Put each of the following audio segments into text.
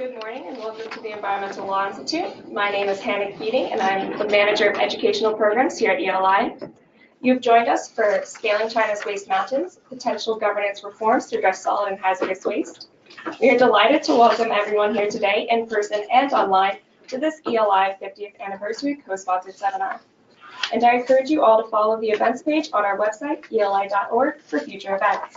Good morning and welcome to the Environmental Law Institute. My name is Hannah Keating and I'm the Manager of Educational Programs here at ELI. You've joined us for Scaling China's Waste Mountains, Potential Governance Reforms to Address Solid and Hazardous Waste. We are delighted to welcome everyone here today in person and online to this ELI 50th Anniversary co-sponsored seminar. And I encourage you all to follow the events page on our website, eli.org, for future events.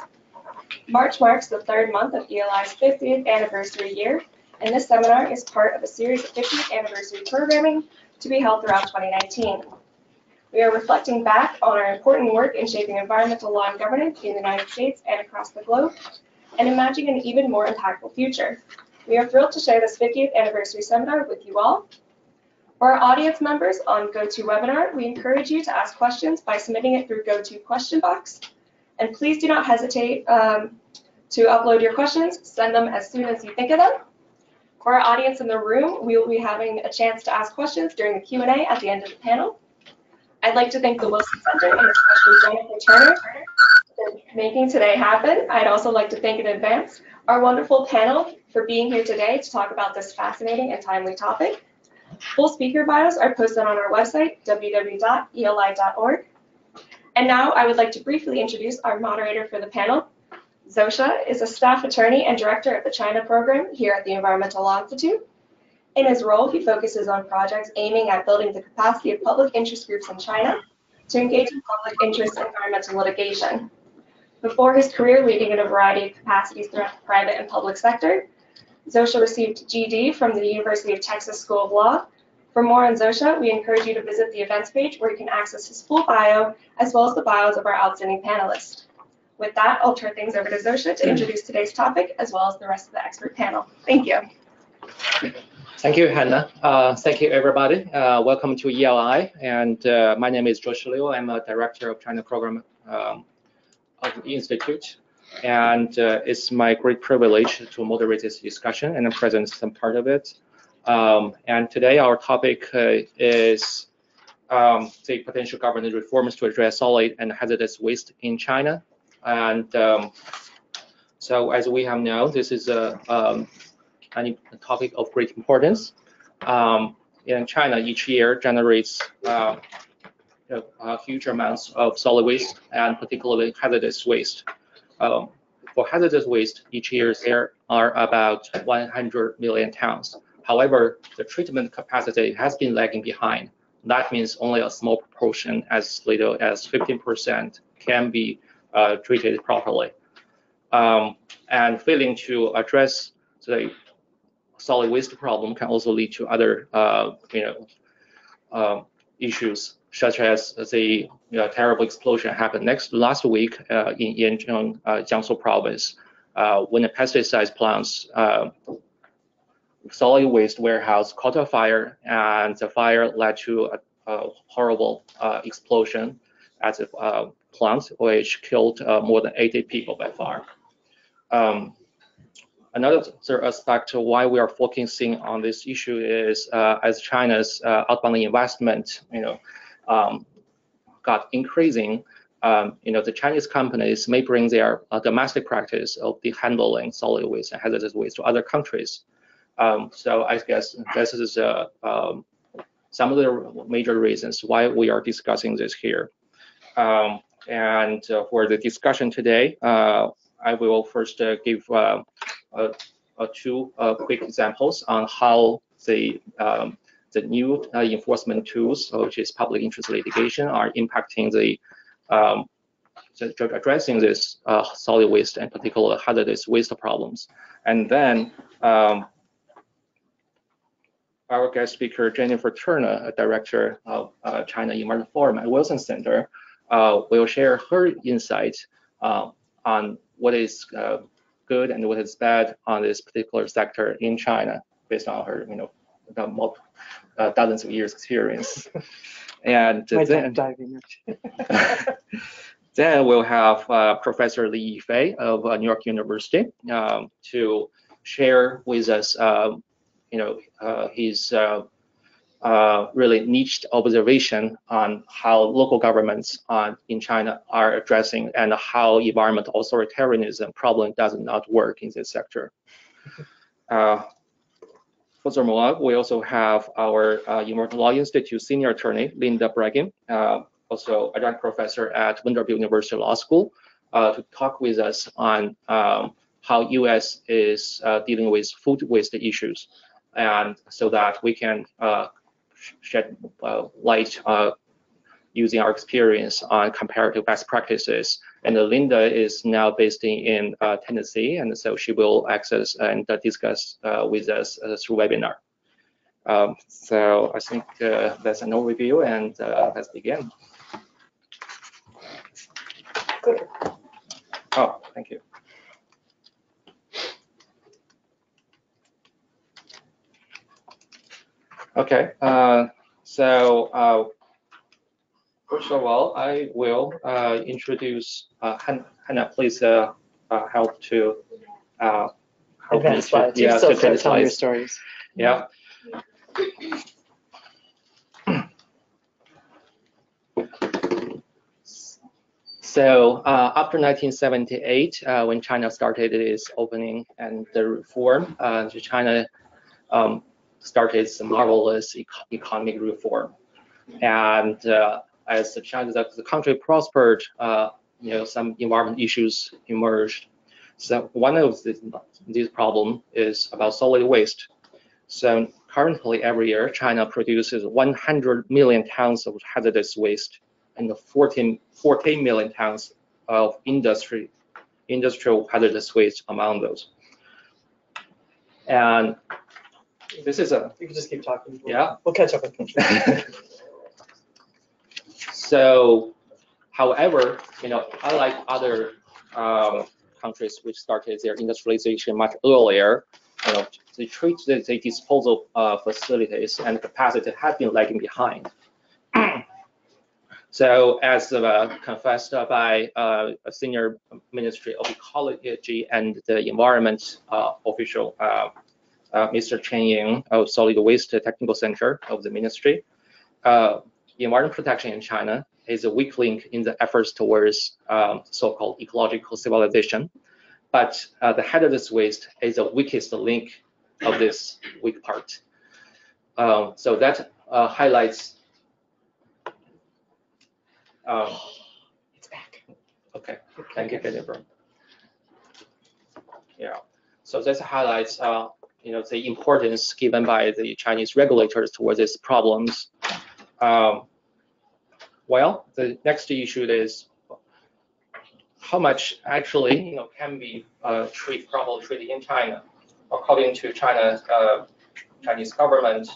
March marks the third month of ELI's 50th anniversary year, and this seminar is part of a series of 50th anniversary programming to be held throughout 2019. We are reflecting back on our important work in shaping environmental law and governance in the United States and across the globe, and imagining an even more impactful future. We are thrilled to share this 50th anniversary seminar with you all. For our audience members on GoToWebinar, we encourage you to ask questions by submitting it through GoTo question box. And please do not hesitate to upload your questions. Send them as soon as you think of them. For our audience in the room, we will be having a chance to ask questions during the Q&A at the end of the panel. I'd like to thank the Wilson Center and especially Jennifer Turner for making today happen. I'd also like to thank in advance our wonderful panel for being here today to talk about this fascinating and timely topic. Full speaker bios are posted on our website, www.eli.org. And now I would like to briefly introduce our moderator for the panel. Zosha is a staff attorney and director of the China program here at the Environmental Law Institute. In his role, he focuses on projects aiming at building the capacity of public interest groups in China to engage in public interest environmental litigation. Before his career leading in a variety of capacities throughout the private and public sector, Zosha received GD from the University of Texas School of Law. For more on Zosha, we encourage you to visit the events page where you can access his full bio as well as the bios of our outstanding panelists. With that, I'll turn things over to Zosha to introduce today's topic as well as the rest of the expert panel. Thank you. Thank you, Hannah. Thank you, everybody. Welcome to ELI. And my name is Josh Liu. I'm a director of China program of the Institute. And it's my great privilege to moderate this discussion and present some part of it. And today our topic is the potential government reforms to address solid and hazardous waste in China. And so as we have known, this is a topic of great importance. In China, each year generates huge amounts of solid waste and particularly hazardous waste. For hazardous waste, each year there are about 100 million tons. However, the treatment capacity has been lagging behind. That means only a small proportion, as little as 15%, can be treated properly. And failing to address the solid waste problem can also lead to other issues, such as the terrible explosion happened last week in Jiangsu province when a pesticide plant's solid waste warehouse caught a fire, and the fire led to a horrible explosion at the plant, which killed more than 80 people by far. Another aspect of why we are focusing on this issue is as China's outbound investment, got increasing. The Chinese companies may bring their domestic practice of the handling solid waste and hazardous waste to other countries. So I guess this is some of the major reasons why we are discussing this here. And for the discussion today, I will first give two quick examples on how the new enforcement tools, which is public interest litigation, are impacting the addressing this solid waste and particular hazardous waste problems. And then our guest speaker, Jennifer Turner, a director of China Environment Forum at Wilson Center, will share her insights on what is good and what is bad on this particular sector in China, based on her, dozens of years experience. And then we'll have Professor Li Yifei of New York University to share with us, his really niched observation on how local governments in China are addressing and how environmental authoritarianism probably does not work in this sector. Furthermore, we also have our Environmental Law Institute senior attorney, Linda Braggin, also adjunct professor at Vanderbilt University Law School, to talk with us on how US is dealing with food waste issues, and so that we can shed light using our experience on comparative best practices. And Linda is now based in Tennessee, and so she will access and discuss with us through webinar. So I think that's an overview, and let's begin. Good. Oh, thank you. Okay, so first of all, I will introduce Hannah. Please help to help advance slides. You're so good at telling your stories. Yeah. So after 1978, when China started its opening and the reform, China started its marvelous economic reform. And as the country prospered, some environment issues emerged. So one of these problems is about solid waste. So currently, every year, China produces 100 million tons of hazardous waste and 14 million tons of industrial hazardous waste among those. And this is a... You can just keep talking. Yeah. We'll catch up with you. So, however, unlike other countries which started their industrialization much earlier, the disposal facilities and capacity have been lagging behind. So, as confessed by a senior Ministry of Ecology and the Environment official, Mr. Chen Ying of Solid Waste Technical Center of the Ministry, environment protection in China is a weak link in the efforts towards so-called ecological civilization. But the hazardous waste is the weakest link of this weak part. So that highlights. It's back. Okay, thank you, Jennifer. Yeah, so that highlights the importance given by the Chinese regulators towards these problems. Well, the next issue is how much actually can be properly treated in China. According to Chinese government,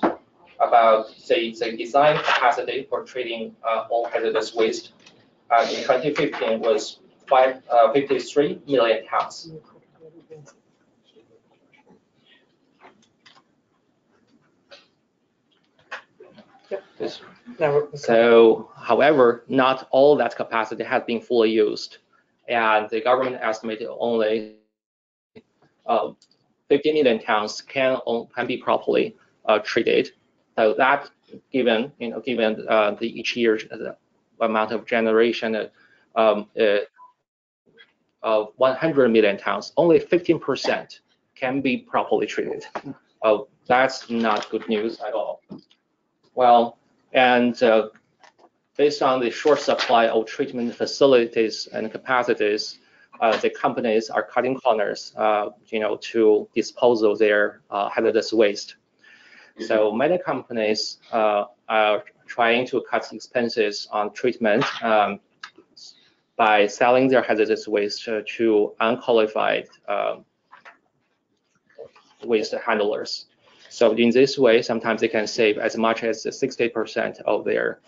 about the design capacity for treating all hazardous waste in 2015 was 53 million tons. So, however, not all that capacity has been fully used, and the government estimated only 50 million tons can be properly treated. So that given the each year amount of generation of 100 million tons, only 15% can be properly treated. That's not good news at all. Well, and based on the short supply of treatment facilities and capacities, the companies are cutting corners, to dispose of their hazardous waste. So many companies are trying to cut expenses on treatment by selling their hazardous waste to unqualified waste handlers. So in this way, sometimes they can save as much as 60% of their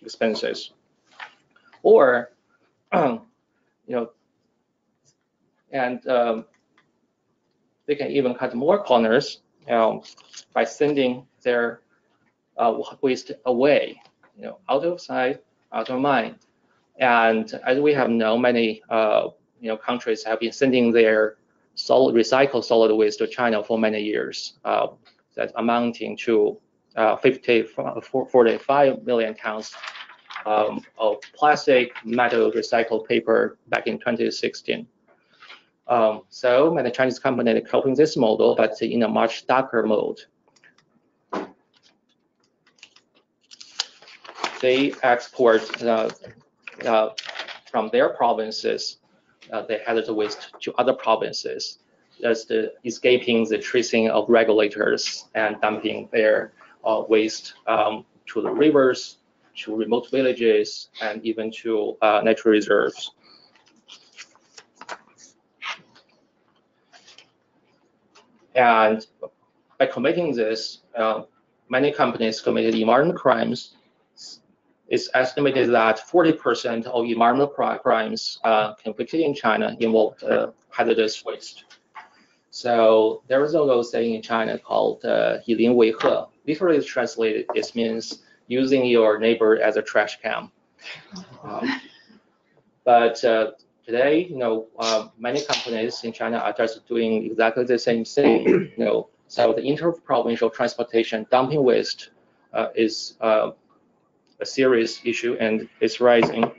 expenses, or and they can even cut more corners by sending their waste away, out of sight, out of mind. And as we have known, many countries have been sending their recycled solid waste to China for many years, that amounting to 45 million tons of plastic, metal, recycled paper back in 2016. So many Chinese companies are copying this model, but in a much darker mode. They export from their provinces the hazardous waste to other provinces, just escaping the tracing of regulators and dumping their waste to the rivers, to remote villages, and even to natural reserves. And by committing this, many companies committed environmental crimes. It's estimated that 40% of environmental crimes convicted in China involve hazardous waste. So there is a law saying in China called 以邻为壑. Literally translated, it means using your neighbor as a trash can. But today, many companies in China are just doing exactly the same thing. So the inter-provincial transportation dumping waste is a serious issue and it's rising.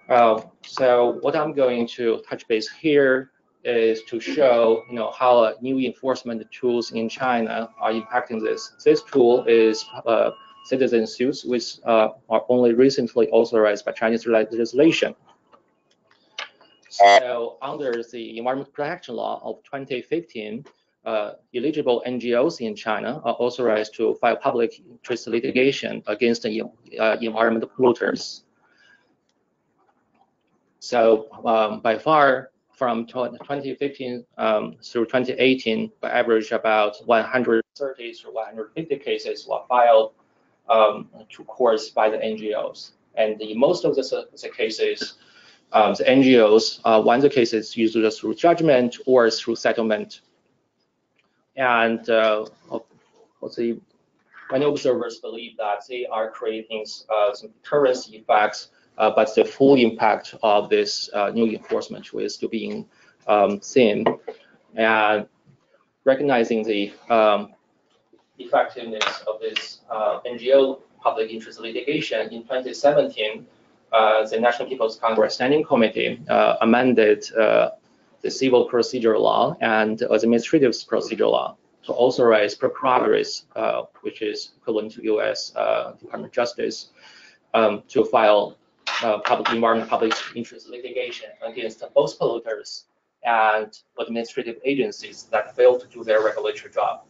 So what I'm going to touch base here is to show how new enforcement tools in China are impacting this. This tool is citizen suits, which are only recently authorized by Chinese legislation. So under the Environmental Protection Law of 2015, eligible NGOs in China are authorized to file public interest litigation against the environmental polluters. So by far, from 2015 through 2018, by average about 130 to 150 cases were filed to courts by the NGOs. And in most of the cases, the NGOs won the cases usually through judgment or through settlement. And many observers believe that they are creating some deterrence effects, but the full impact of this new enforcement tool is still being seen. And recognizing the effectiveness of this NGO public interest litigation, in 2017, the National People's Congress Standing Committee amended the civil procedure law and administrative procedure law to authorize procurators, which is equivalent to U.S. Department of Justice, to file environmental public interest litigation against both polluters and administrative agencies that fail to do their regulatory job.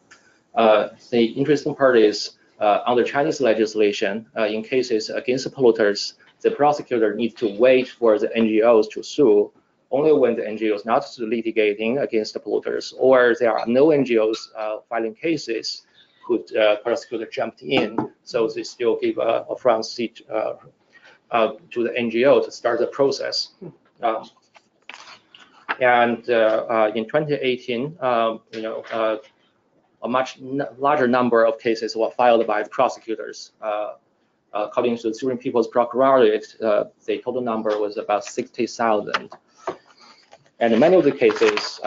The interesting part is, under Chinese legislation, in cases against the polluters, the prosecutor needs to wait for the NGOs to sue only when the NGO is not litigating against the polluters, or there are no NGOs filing cases. Could prosecutor jumped in, so they still give a front seat to the NGO to start the process. And in 2018, a much larger number of cases were filed by prosecutors. According to the Syrian People's Procuratorate, the total number was about 60,000. And many of the cases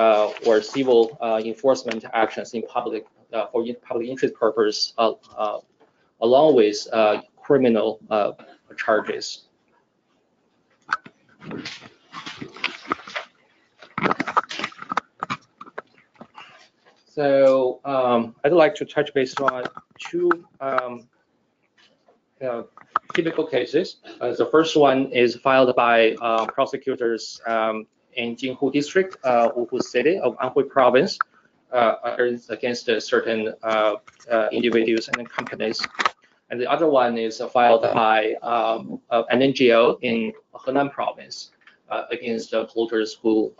were civil enforcement actions in public for public interest purpose, along with criminal charges. So I'd like to touch base on two typical cases. The first one is filed by prosecutors in Jinghu District, Wuhu City of Anhui Province, against certain individuals and companies. And the other one is filed by an NGO in Henan Province against polluters who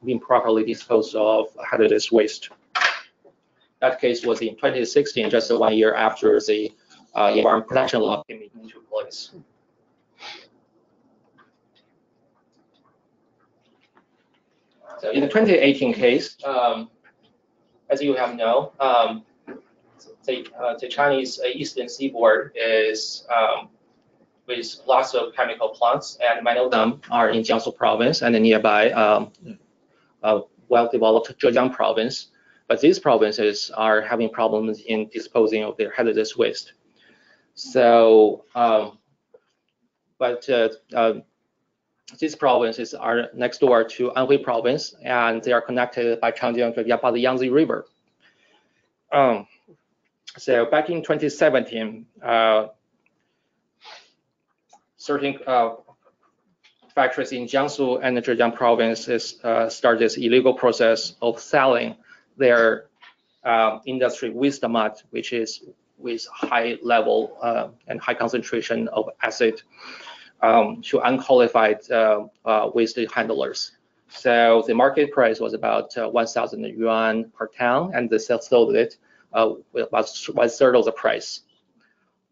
improperly disposed of hazardous waste. That case was in 2016, just 1 year after the Environmental Protection Law came into place. So in the 2018 case, as you have known, the Chinese Eastern Seaboard is with lots of chemical plants, and many of them are in Jiangsu Province and the nearby well-developed Zhejiang Province. But these provinces are having problems in disposing of their hazardous waste. So, these provinces are next door to Anhui province, and they are connected by Changjiang by the Yangtze River. So back in 2017, certain factories in Jiangsu and Zhejiang provinces started this illegal process of selling their industry waste mud, which is with high level and high concentration of acid to unqualified waste handlers. So the market price was about 1,000 yuan per ton, and they sold it with about 1/3 of the price.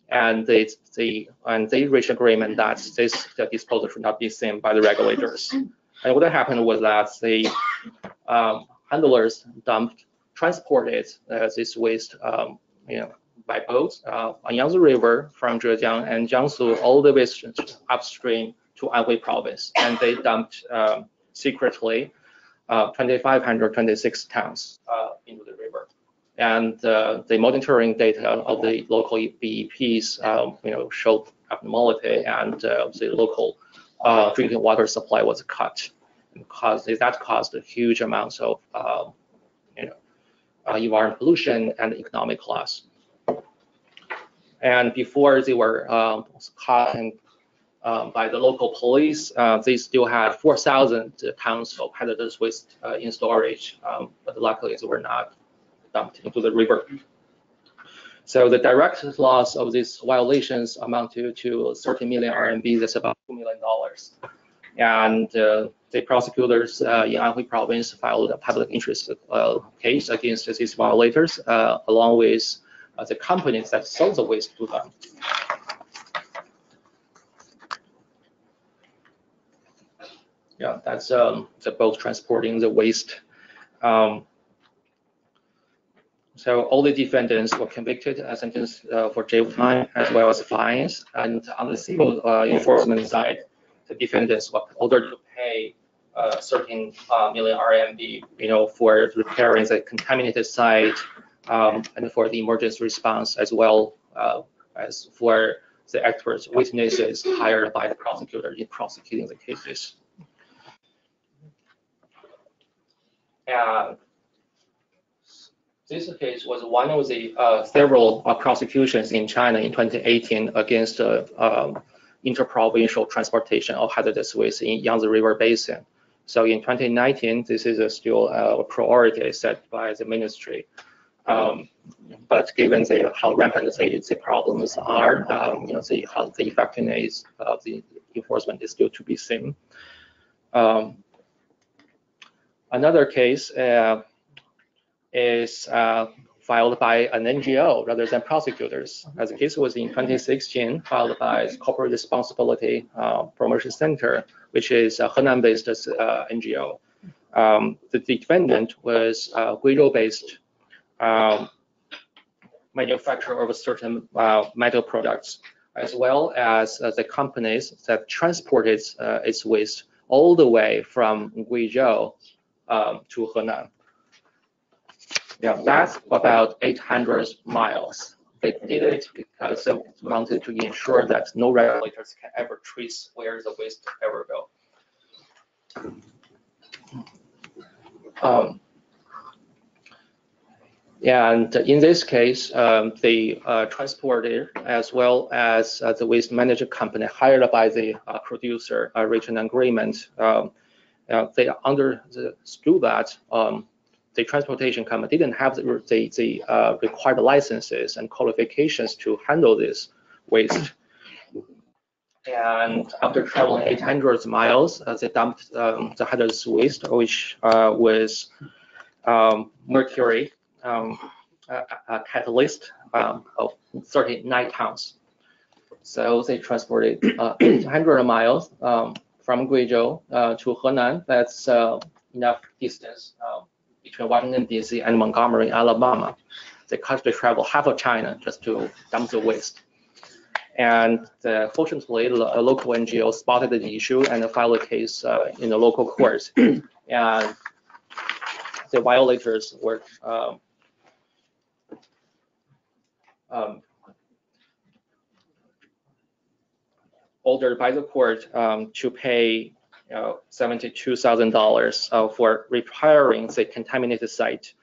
And they reached agreement that the disposal should not be seen by the regulators. And what happened was that the handlers transported this waste, by boat on Yangtze River from Zhejiang and Jiangsu all the way upstream to Anhui province, and they dumped secretly 2,526 tons into the river. And the monitoring data of the local BEPs, showed abnormality, and the local drinking water supply was cut. That caused a huge amounts of environmental pollution and economic loss. And before they were caught by the local police, they still had 4,000 tons of hazardous waste in storage, but luckily they were not dumped into the river. So the direct loss of these violations amounted to 30 million RMB. That's about $2 million. And the prosecutors in Anhui province filed a public interest case against these violators, along with the companies that sold the waste to them. Yeah, that's the boat transporting the waste. So all the defendants were convicted and sentenced for jail time as well as fines. And on the civil enforcement side, the defendants were ordered to pay 13 million RMB, for repairing the contaminated site and for the emergency response, as well as for the experts, witnesses hired by the prosecutor in prosecuting the cases. This case was one of the several prosecutions in China in 2018 against interprovincial transportation of hazardous waste in Yangtze River Basin. So in 2019, this is still a priority set by the ministry. But given how rampant the problems are, how the effectiveness of the enforcement is still to be seen. Another case is filed by an NGO rather than prosecutors. As the case was in 2016, filed by Corporate Responsibility Promotion Center, which is a Henan-based NGO. The defendant was a Guizhou-based manufacturer of certain metal products, as well as the companies that transported its waste all the way from Guizhou to Henan. Yeah, that's about 800 miles. They did it because they wanted to ensure that no regulators can ever trace where the waste ever go. And in this case, the transporter as well as the waste management company hired by the producer reached an agreement. They understood that the transportation company didn't have the required licenses and qualifications to handle this waste. And after traveling 800 miles, they dumped the hazardous waste, which was mercury catalyst of 39 tons. So they transported 800 miles from Guizhou to Henan. That's enough distance between Washington, D.C. and Montgomery, Alabama. They had to travel half of China just to dump the waste. And fortunately, a local NGO spotted the issue and filed a case in the local court. And the violators were ordered by the court to pay $72,000 for repairing the contaminated site.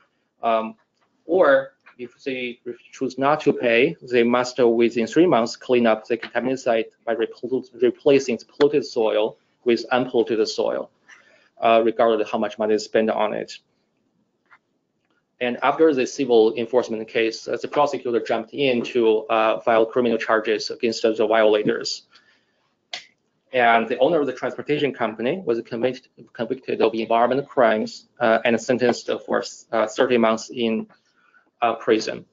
Or if they choose not to pay, they must within 3 months clean up the contaminated site by replacing polluted soil with unpolluted soil, regardless of how much money is spent on it. And after the civil enforcement case, the prosecutor jumped in to file criminal charges against the violators. And the owner of the transportation company was convicted of environmental crimes and sentenced for 30 months in prison.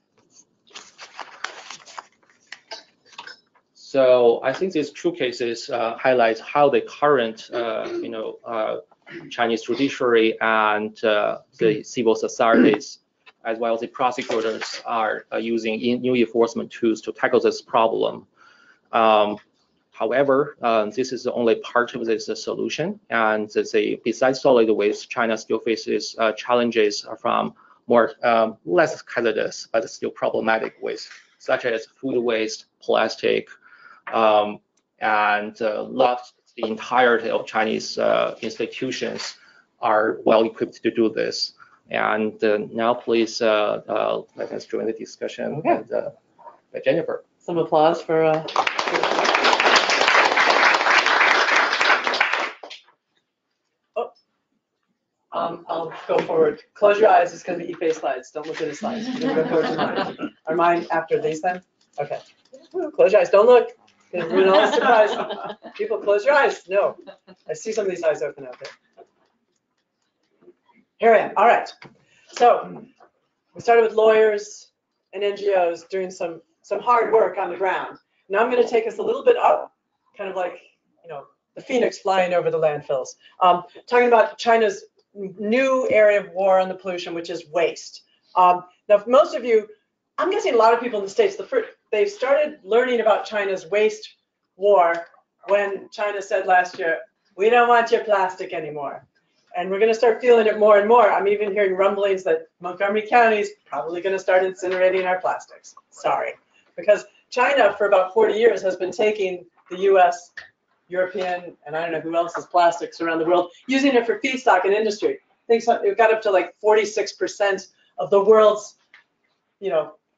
So I think these two cases highlight how the current, Chinese judiciary and the civil societies, as well as the prosecutors, are using new enforcement tools to tackle this problem. However, this is only part of this solution, and besides solid waste, China still faces challenges from less hazardous but still problematic waste, such as food waste, plastic, and not the entirety of Chinese institutions are well equipped to do this. And now, please let us join the discussion with Jennifer. Some applause for. I'll go forward. Close your eyes. It's going to be e-face slides. Don't look at the slides. We're going to go to mine. Are mine after these then? Okay. Close your eyes. Don't look. It'll ruin all the surprise. People, close your eyes. No. I see some of these eyes open out there. Here I am. All right. So we started with lawyers and NGOs doing some hard work on the ground. Now I'm going to take us a little bit up, kind of like, the phoenix flying over the landfills. Talking about China's new area of war on the pollution, which is waste. Now, for most of you, I'm guessing a lot of people in the States, they started learning about China's waste war when China said last year, we don't want your plastic anymore. And we're going to start feeling it more and more. I'm even hearing rumblings that Montgomery County is probably going to start incinerating our plastics. Sorry. Because China, for about 40 years, has been taking the US, European, and I don't know who else's plastics around the world, using it for feedstock and industry. I think it got up to like 46% of the world's,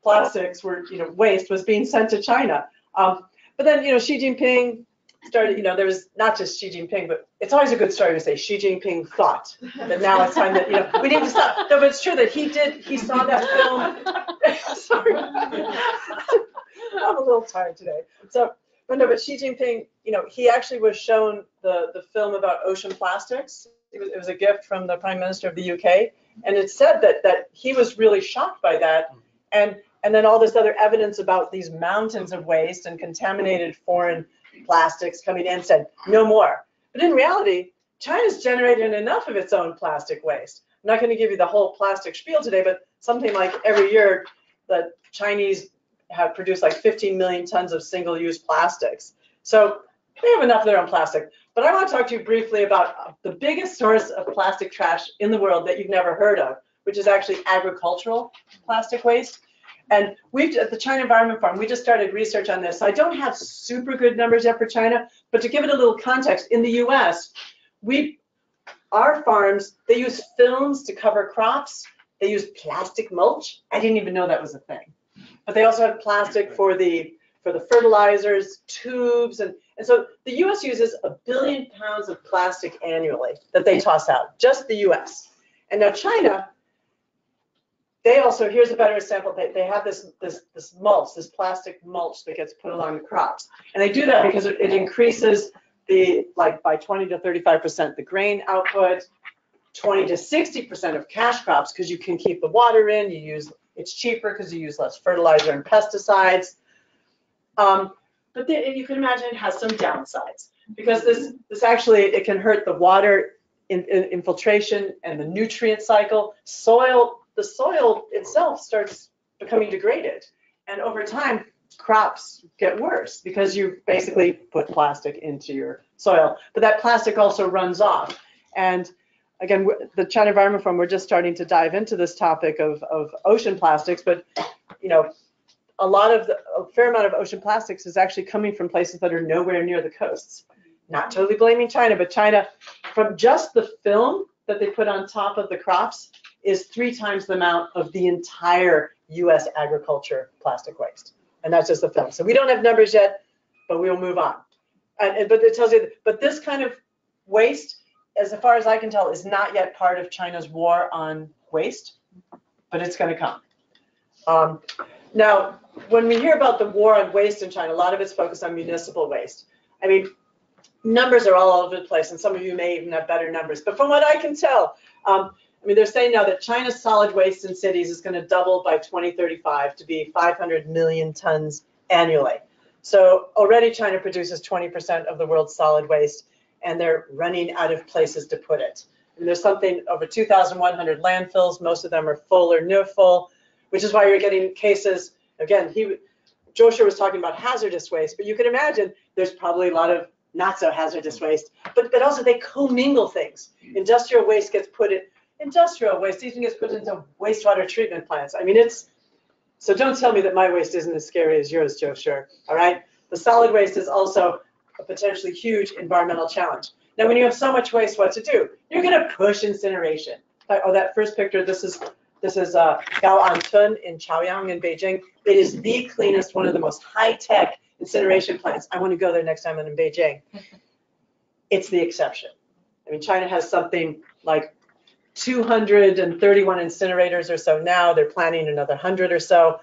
plastics were, waste was being sent to China. But then, Xi Jinping started, there was not just Xi Jinping, but it's always a good story to say Xi Jinping thought that now it's time that, we need to stop. No, but it's true that he saw that film. Sorry. I'm a little tired today. So, but Xi Jinping, he actually was shown the film about ocean plastics. It was a gift from the Prime Minister of the UK. And it said that he was really shocked by that. And then all this other evidence about these mountains of waste and contaminated foreign plastics coming in said, no more. But in reality, China's generated enough of its own plastic waste. I'm not going to give you the whole plastic spiel today, but something like every year the Chinese have produced like 15 million tons of single-use plastics. So they have enough of their own plastic. But I want to talk to you briefly about the biggest source of plastic trash in the world that you've never heard of, which is actually agricultural plastic waste. And at the China Environment Forum, we just started research on this. So I don't have super good numbers yet for China, but to give it a little context, in the US, our farms, they use films to cover crops. They use plastic mulch. I didn't even know that was a thing. But they also have plastic for the fertilizers, tubes, and so the US uses 1 billion pounds of plastic annually that they toss out, just the US. And now China, they also, here's a better example, they have this mulch, this plastic mulch that gets put along the crops. And they do that because it increases by 20 to 35% the grain output, 20 to 60% of cash crops because you can keep the water in, it's cheaper because you use less fertilizer and pesticides. But then you can imagine it has some downsides because this actually, it can hurt the water infiltration and the nutrient cycle. The soil itself starts becoming degraded. And over time, crops get worse because you basically put plastic into your soil. But that plastic also runs off. And again, the China Environment Forum, we're just starting to dive into this topic of ocean plastics. But, a fair amount of ocean plastics is actually coming from places that are nowhere near the coasts. not totally blaming China, but China, from just the film that they put on top of the crops, is 3 times the amount of the entire US agriculture plastic waste. And that's just the film. So we don't have numbers yet, but we will move on. But it tells you, but this kind of waste, as far as I can tell, is not yet part of China's war on waste, but it's going to come. Now, when we hear about the war on waste in China, a lot of it's focused on municipal waste. I mean, numbers are all over the place, and some of you may even have better numbers. But from what I can tell, I mean, they're saying now that China's solid waste in cities is going to double by 2035 to be 500 million tons annually. So already China produces 20% of the world's solid waste, and they're running out of places to put it. And there's something over 2,100 landfills. Most of them are full or near full, which is why you're getting cases. Again, Joshua was talking about hazardous waste, but you can imagine there's probably a lot of not so hazardous waste, but also they commingle things. Industrial waste gets put in, industrial waste even gets put into wastewater treatment plants. I mean, so don't tell me that my waste isn't as scary as yours, Joshua, all right? The solid waste is also a potentially huge environmental challenge. Now, when you have so much waste, what to do? You're gonna push incineration. Oh, that first picture, this is Gaoantun in Chaoyang in Beijing. It is the cleanest, one of the most high-tech incineration plants. I want to go there next time I'm in Beijing. It's the exception. I mean, China has something like 231 incinerators or so now. They're planning another 100 or so,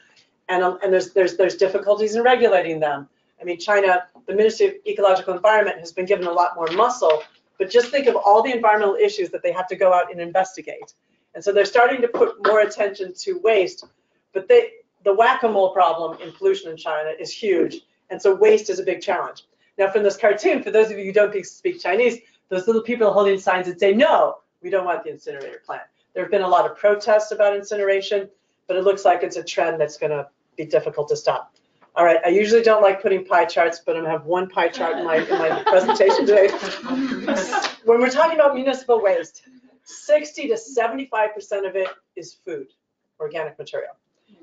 and there's difficulties in regulating them. I mean, China, the Ministry of Ecological Environment has been given a lot more muscle, but just think of all the environmental issues that they have to go out and investigate. And so they're starting to put more attention to waste, but the whack-a-mole problem in pollution in China is huge, and so waste is a big challenge. Now, from this cartoon, for those of you who don't speak Chinese, those little people holding signs that say, no, we don't want the incinerator plant. There have been a lot of protests about incineration, but it looks like it's a trend that's going to be difficult to stop. All right, I usually don't like putting pie charts, but I'm going to have one pie chart in my presentation today. When we're talking about municipal waste, 60 to 75% of it is food, organic material.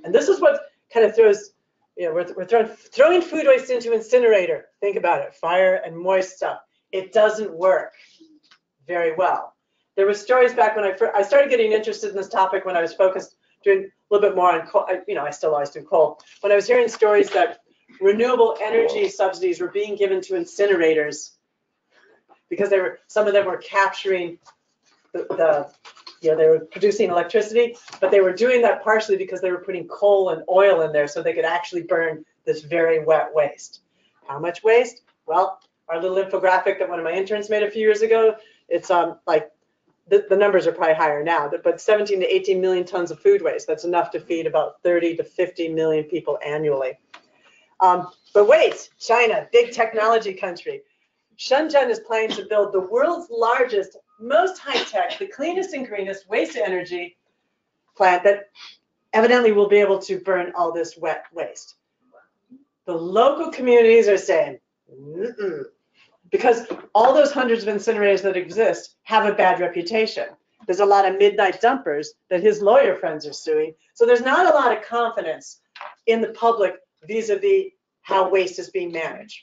And this is what kind of throws, you know, we're throwing food waste into incinerator. Think about it, fire and moist stuff. It doesn't work very well. There were stories back when I started getting interested in this topic when I was doing a little bit more on coal. You know, I still always do coal. When I was hearing stories that renewable energy subsidies were being given to incinerators because some of them were capturing you know, they were producing electricity, but they were doing that partially because they were putting coal and oil in there so they could actually burn this very wet waste. How much waste? Well, our little infographic that one of my interns made a few years ago, it's like the numbers are probably higher now, but 17 to 18 million tons of food waste. That's enough to feed about 30 to 50 million people annually. But wait, China, big technology country. Shenzhen is planning to build the world's largest, most high-tech, the cleanest and greenest waste-to-energy plant that evidently will be able to burn all this wet waste. The local communities are saying, mm-mm, because all those hundreds of incinerators that exist have a bad reputation. There's a lot of midnight dumpers that his lawyer friends are suing. So there's not a lot of confidence in the public vis-a-vis how waste is being managed.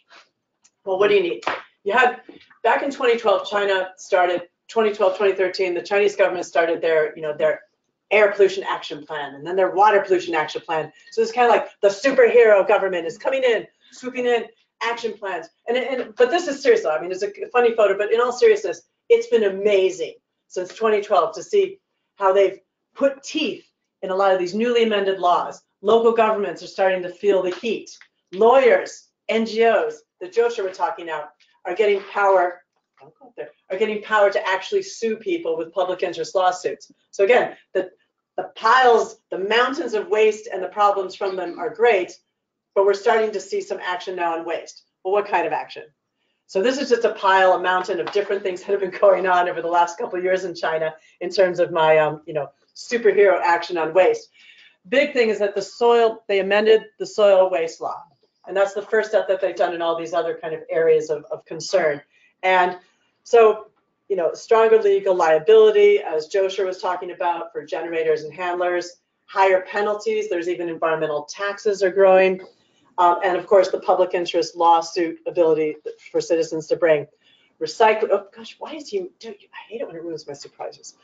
Well, what do you need? You had, back in 2012, 2013, the Chinese government started their air pollution action plan, and then their water pollution action plan. So it's kind of like the superhero government is coming in, swooping in, action plans. But this is serious though. I mean, it's a funny photo, but in all seriousness, it's been amazing since 2012 to see how they've put teeth in a lot of these newly amended laws. Local governments are starting to feel the heat. Lawyers, NGOs that Joshua were talking about are getting power. To actually sue people with public interest lawsuits. So again, the piles, the mountains of waste and the problems from them are great, but we're starting to see some action now on waste. Well, what kind of action? So this is just a mountain of different things that have been going on over the last couple of years in China in terms of my, superhero action on waste. Big thing is that they amended the soil waste law. And that's the first step that they've done in all these other kind of areas of concern. And so, stronger legal liability, as Joshua was talking about, for generators and handlers, higher penalties. There's even environmental taxes are growing. And of course, the public interest lawsuit ability for citizens to bring. recycling. Oh gosh, why is he? I hate it when it ruins my surprises.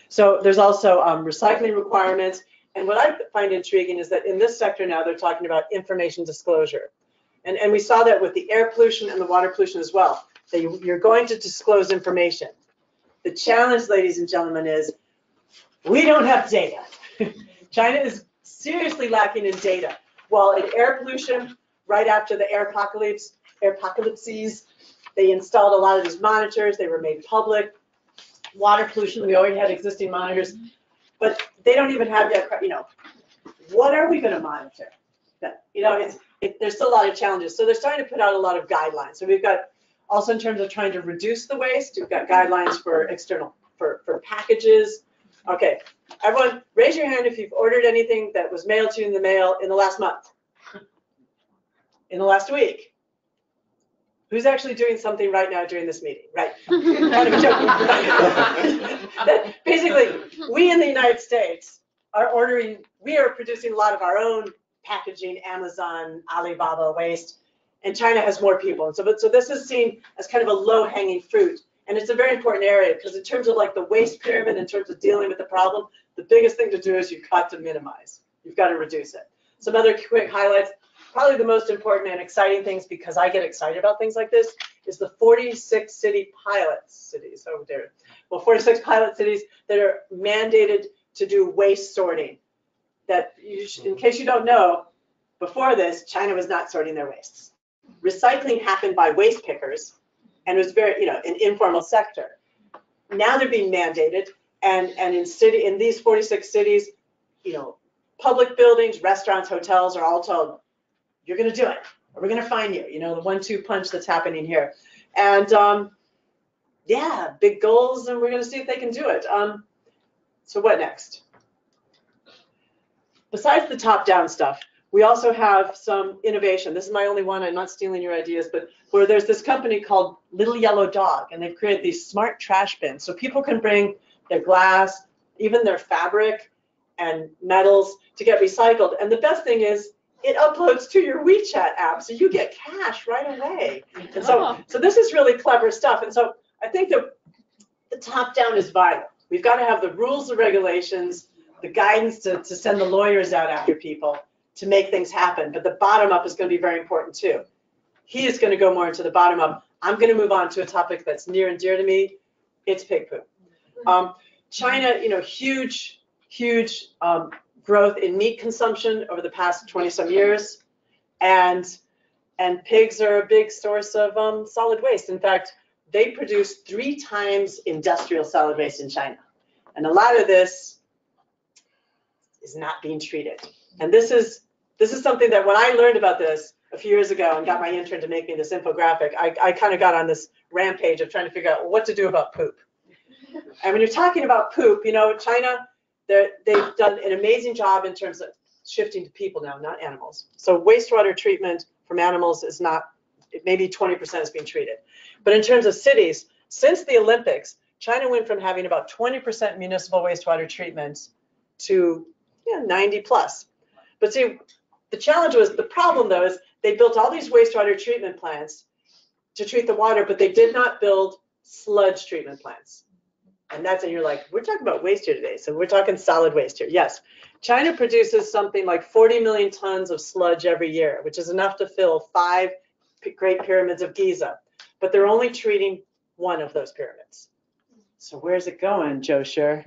So there's also recycling requirements. And what I find intriguing is that in this sector now they're talking about information disclosure. And we saw that with the air pollution and the water pollution as well. That you're going to disclose information. The challenge, ladies and gentlemen, is we don't have data. China is seriously lacking in data. While in air pollution, right after the air apocalypses, they installed a lot of these monitors. They were made public. Water pollution, we already had existing monitors, but they don't even have that, what are we going to monitor? There's still a lot of challenges. So they're starting to put out a lot of guidelines. So we've got also in terms of trying to reduce the waste, we've got guidelines for for packages. Okay, everyone raise your hand if you've ordered anything that was mailed to you in the mail in the last month, in the last week. Who's actually doing something right now during this meeting, right? Kind of joking. Basically, we in the United States are we are producing a lot of our own packaging, Amazon, Alibaba waste, and China has more people. And so this is seen as kind of a low-hanging fruit. And it's a very important area because in terms of like the waste pyramid, in terms of dealing with the problem, the biggest thing to do is you've got to minimize. You've got to reduce it. Some other quick highlights. Probably the most important and exciting things, because I get excited about things like this, is the 46 pilot cities over there. Well, 46 pilot cities that are mandated to do waste sorting. That, in case you don't know, before this, China was not sorting their wastes. Recycling happened by waste pickers, and it was very, an informal sector. Now they're being mandated, and in these 46 cities, public buildings, restaurants, hotels are all told, you're going to do it, or we're going to fine you. The 1-2 punch that's happening here. And yeah, big goals, and we're going to see if they can do it. So what next? Besides the top-down stuff, we also have some innovation. This is my only one. I'm not stealing your ideas, but where there's this company called Little Yellow Dog, and they've created these smart trash bins. So people can bring their glass, even their fabric and metals to get recycled. And the best thing is, it uploads to your WeChat app, so you get cash right away. And so this is really clever stuff. And so I think that the top-down is vital. We've got to have the rules, the regulations, the guidance to send the lawyers out after people to make things happen. But the bottom-up is going to be very important too. He is going to go more into the bottom-up. I'm going to move on to a topic that's near and dear to me. It's pig poop. China, huge growth in meat consumption over the past 20-some years, and pigs are a big source of solid waste. In fact, they produce 3 times industrial solid waste in China, and a lot of this is not being treated. And this is something that when I learned about this a few years ago and got my intern to make me this infographic, I kind of got on this rampage of trying to figure out what to do about poop. And when you're talking about poop, China, they've done an amazing job in terms of shifting to people now, not animals. So wastewater treatment from animals is not, maybe 20% is being treated. But in terms of cities, since the Olympics, China went from having about 20% municipal wastewater treatment to 90 plus. But see, the problem though is they built all these wastewater treatment plants to treat the water, but they did not build sludge treatment plants. And you're like, we're talking about waste here today. So we're talking solid waste here. Yes, China produces something like 40 million tons of sludge every year, which is enough to fill 5 Great Pyramids of Giza. But they're only treating one of those pyramids. So where's it going, Joe Scher?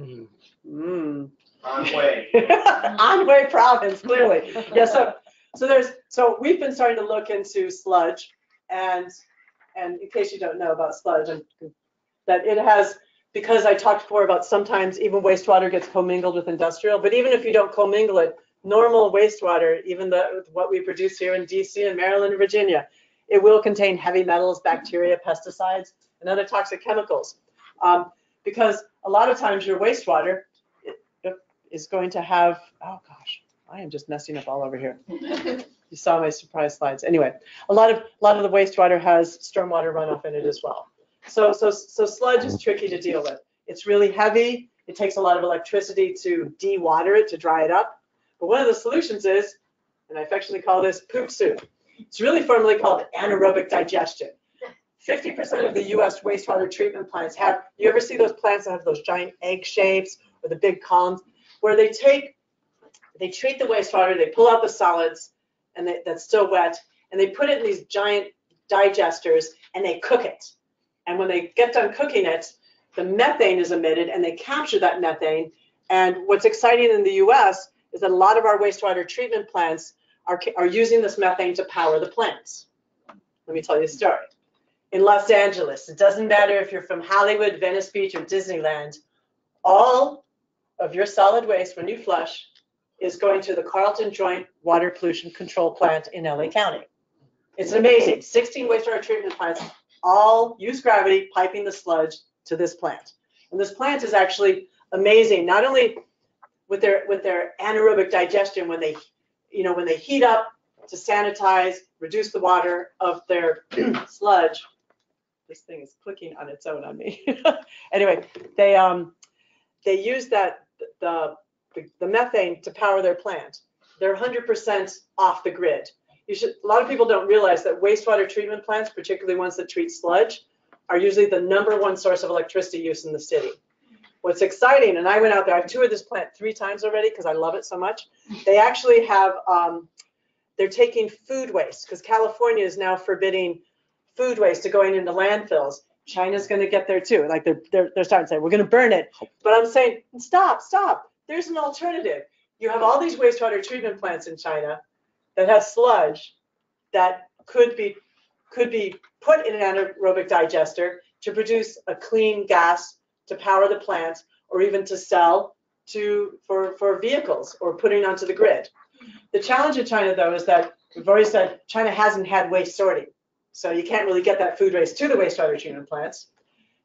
Anhui. Anhui province, clearly. Yeah, so we've been starting to look into sludge, and in case you don't know about sludge, that it has, because I talked before about sometimes even wastewater gets commingled with industrial, but even if you don't commingle it, normal wastewater, even what we produce here in DC and Maryland and Virginia, it will contain heavy metals, bacteria, pesticides, and other toxic chemicals. Because a lot of times your wastewater is going to have, oh gosh, I am just messing up all over here. You saw my surprise slides. Anyway, a lot of the wastewater has stormwater runoff in it as well. So sludge is tricky to deal with. It's really heavy. It takes a lot of electricity to de-water it, to dry it up. But one of the solutions is, and I affectionately call this poop soup. It's really formally called anaerobic digestion. 50% of the US wastewater treatment plants have, you ever see those plants that have those giant egg shapes or the big columns, where they treat the wastewater, they pull out the solids, and that's still wet, and they put it in these giant digesters, and they cook it. And when they get done cooking it, the methane is emitted, and they capture that methane. And what's exciting in the US is that a lot of our wastewater treatment plants are using this methane to power the plants. Let me tell you a story. In Los Angeles, it doesn't matter if you're from Hollywood, Venice Beach, or Disneyland, all of your solid waste, when you flush, is going to the Carlton Joint Water Pollution Control Plant in LA County. It's amazing. 16 wastewater treatment plants all use gravity piping the sludge to this plant. And this plant is actually amazing, not only with their anaerobic digestion, when they heat up to sanitize, reduce the water of their sludge. This thing is clicking on its own on me. Anyway, they use the methane to power their plant. They're 100% off the grid. A lot of people don't realize that wastewater treatment plants, particularly ones that treat sludge, are usually the #1 source of electricity use in the city. What's exciting, and I went out there, I've toured this plant 3 times already because I love it so much. They actually have, they're taking food waste, because California is now forbidding food waste to going into landfills. China's going to get there too. Like they're starting to say, we're going to burn it. But I'm saying, stop. There's an alternative. You have all these wastewater treatment plants in China that have sludge that could be put in an anaerobic digester to produce a clean gas to power the plant, or even to sell for vehicles or putting onto the grid. The challenge in China, though, is that we've already said China hasn't had waste sorting. So you can't really get that food waste to the wastewater treatment plants.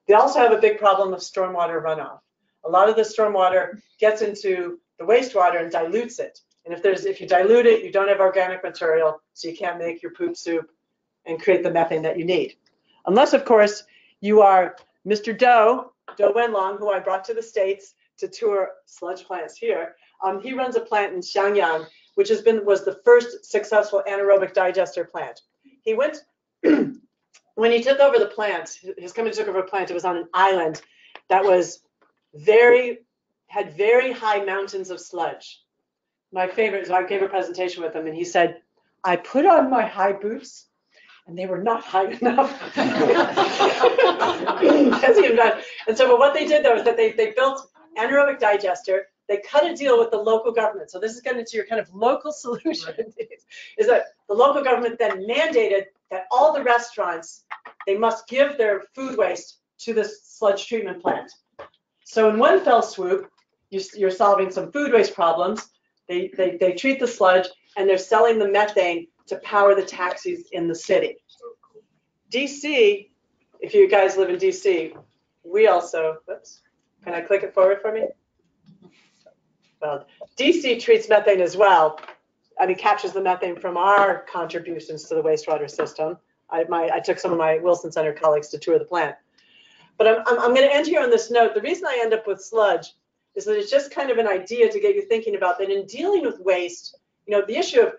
They also have a big problem of stormwater runoff. A lot of the stormwater gets into the wastewater and dilutes it. And if you dilute it, you don't have organic material, so you can't make your poop soup and create the methane that you need. Unless, of course, you are Mr. Do Wenlong, who I brought to the States to tour sludge plants here. He runs a plant in Xiangyang, which was the first successful anaerobic digester plant. He went, when he took over the plant, his company took over a plant, it was on an island that had very high mountains of sludge. My favorite, so I gave a presentation with him, and he said, I put on my high boots, and they were not high enough. And so, but what they did, though, is that they built anaerobic digester. They cut a deal with the local government. So this is getting into your kind of local solution. Is that the local government then mandated that all the restaurants, they must give their food waste to the sludge treatment plant. So in one fell swoop, you're solving some food waste problems. They treat the sludge, and they're selling the methane to power the taxis in the city. DC, if you guys live in DC, we also, oops, can I click it forward for me? Well, DC treats methane as well. I mean, captures the methane from our contributions to the wastewater system. I took some of my Wilson Center colleagues to tour the plant. But I'm going to end here on this note. The reason I end up with sludge is that it's just kind of an idea to get you thinking about that in dealing with waste, the issue of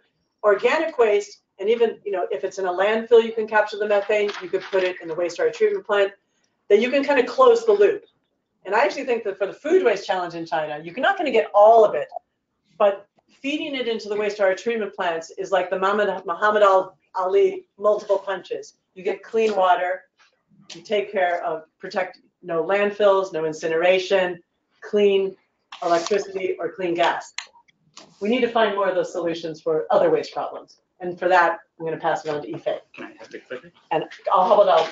organic waste, and even, if it's in a landfill, you can capture the methane, you could put it in the wastewater treatment plant, that you can kind of close the loop. And I actually think that for the food waste challenge in China, you're not going to get all of it, but feeding it into the wastewater treatment plants is like the Muhammad Ali multiple punches. You get clean water, you take care of, protect no landfills, no incineration, clean electricity or clean gas. We need to find more of those solutions for other waste problems. And for that, I'm going to pass it on to Ife. Can I have a quick? And I'll move that.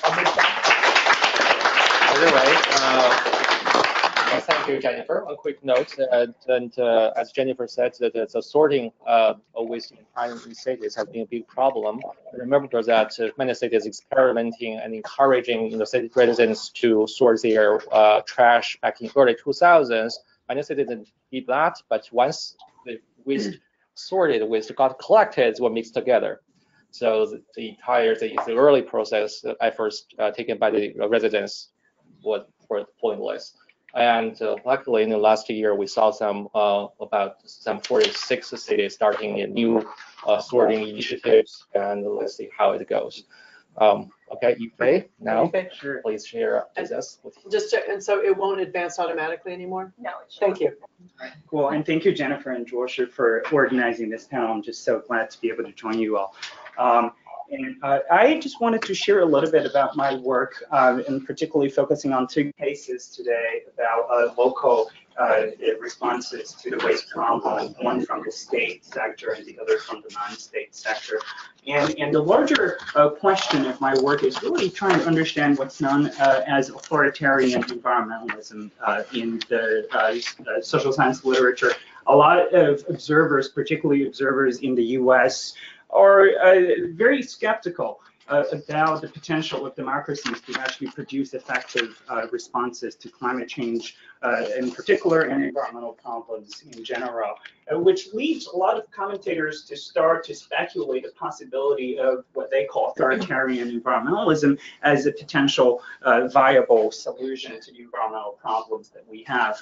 Thank you, Jennifer. A quick note, as Jennifer said, that the sorting of waste in China cities has been a big problem. Remember that many cities experimenting and encouraging city residents to sort their trash back in early 2000s. Many cities did that, but once the waste sorted waste got collected, were mixed together. So the early process efforts taken by the residents was pointless. And luckily, in the last year, we saw about some 46 cities starting a new sorting initiatives, and let's see how it goes. Okay, Yifei, now Okay. Sure. please share this with you. Just check, and so it won't advance automatically anymore? No, it Thank you. Cool, and thank you, Jennifer and George, for organizing this panel. I'm just so glad to be able to join you all. I just wanted to share a little bit about my work, and particularly focusing on two cases today about local responses to the waste problem, one from the state sector and the other from the non-state sector. And the larger question of my work is really trying to understand what's known as authoritarian environmentalism in the social science literature. A lot of observers, particularly observers in the US, are very skeptical about the potential of democracies to actually produce effective responses to climate change in particular and environmental problems in general, which leads a lot of commentators to start to speculate the possibility of what they call authoritarian environmentalism as a potential viable solution to the environmental problems that we have.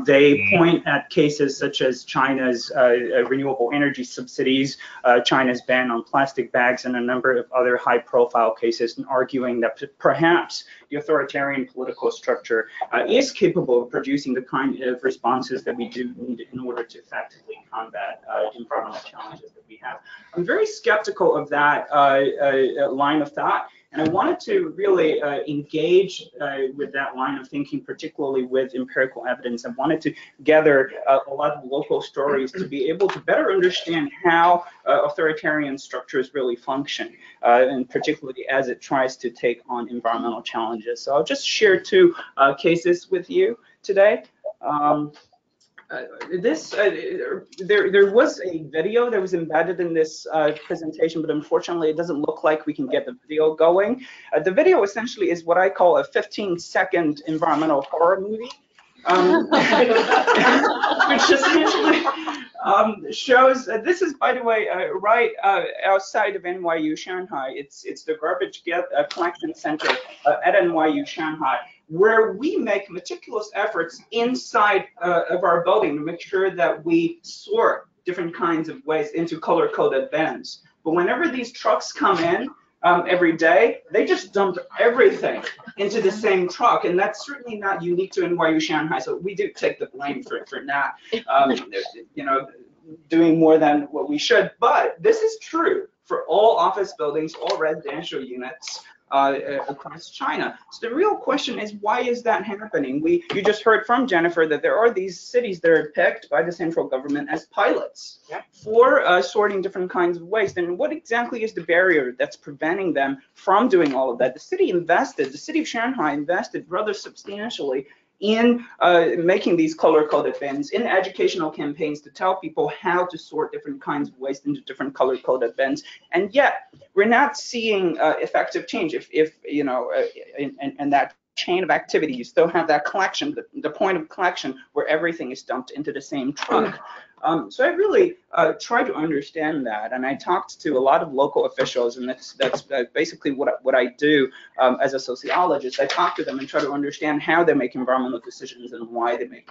They point at cases such as China's renewable energy subsidies, China's ban on plastic bags, and a number of other high-profile cases, and arguing that perhaps the authoritarian political structure is capable of producing the kind of responses that we do need in order to effectively combat environmental challenges that we have. I'm very skeptical of that line of thought. And I wanted to really engage with that line of thinking, particularly with empirical evidence. I wanted to gather a lot of local stories to be able to better understand how authoritarian structures really function, and particularly as it tries to take on environmental challenges. So I'll just share two cases with you today. There was a video that was embedded in this presentation, but unfortunately it doesn't look like we can get the video going. The video essentially is what I call a 15-second environmental horror movie, which essentially shows, this is, by the way, right outside of NYU Shanghai. It's the garbage collection center at NYU Shanghai, where we make meticulous efforts inside of our building to make sure that we sort different kinds of waste into color-coded bins. But whenever these trucks come in every day, they just dump everything into the same truck, and that's certainly not unique to NYU Shanghai. So we do take the blame for not, doing more than what we should. But this is true for all office buildings, all residential units across China. So the real question is, why is that happening? You just heard from Jennifer that there are these cities that are picked by the central government as pilots for sorting different kinds of waste. And what exactly is the barrier that's preventing them from doing all of that? The city of Shanghai invested rather substantially in making these color-coded bins, in educational campaigns to tell people how to sort different kinds of waste into different color-coded bins, and yet we're not seeing effective change. If you know, in that chain of activity, you still have that collection, the point of collection where everything is dumped into the same truck. So I really tried to understand that, and I talked to a lot of local officials, and that's basically what I do as a sociologist. I talk to them and try to understand how they make environmental decisions and why they make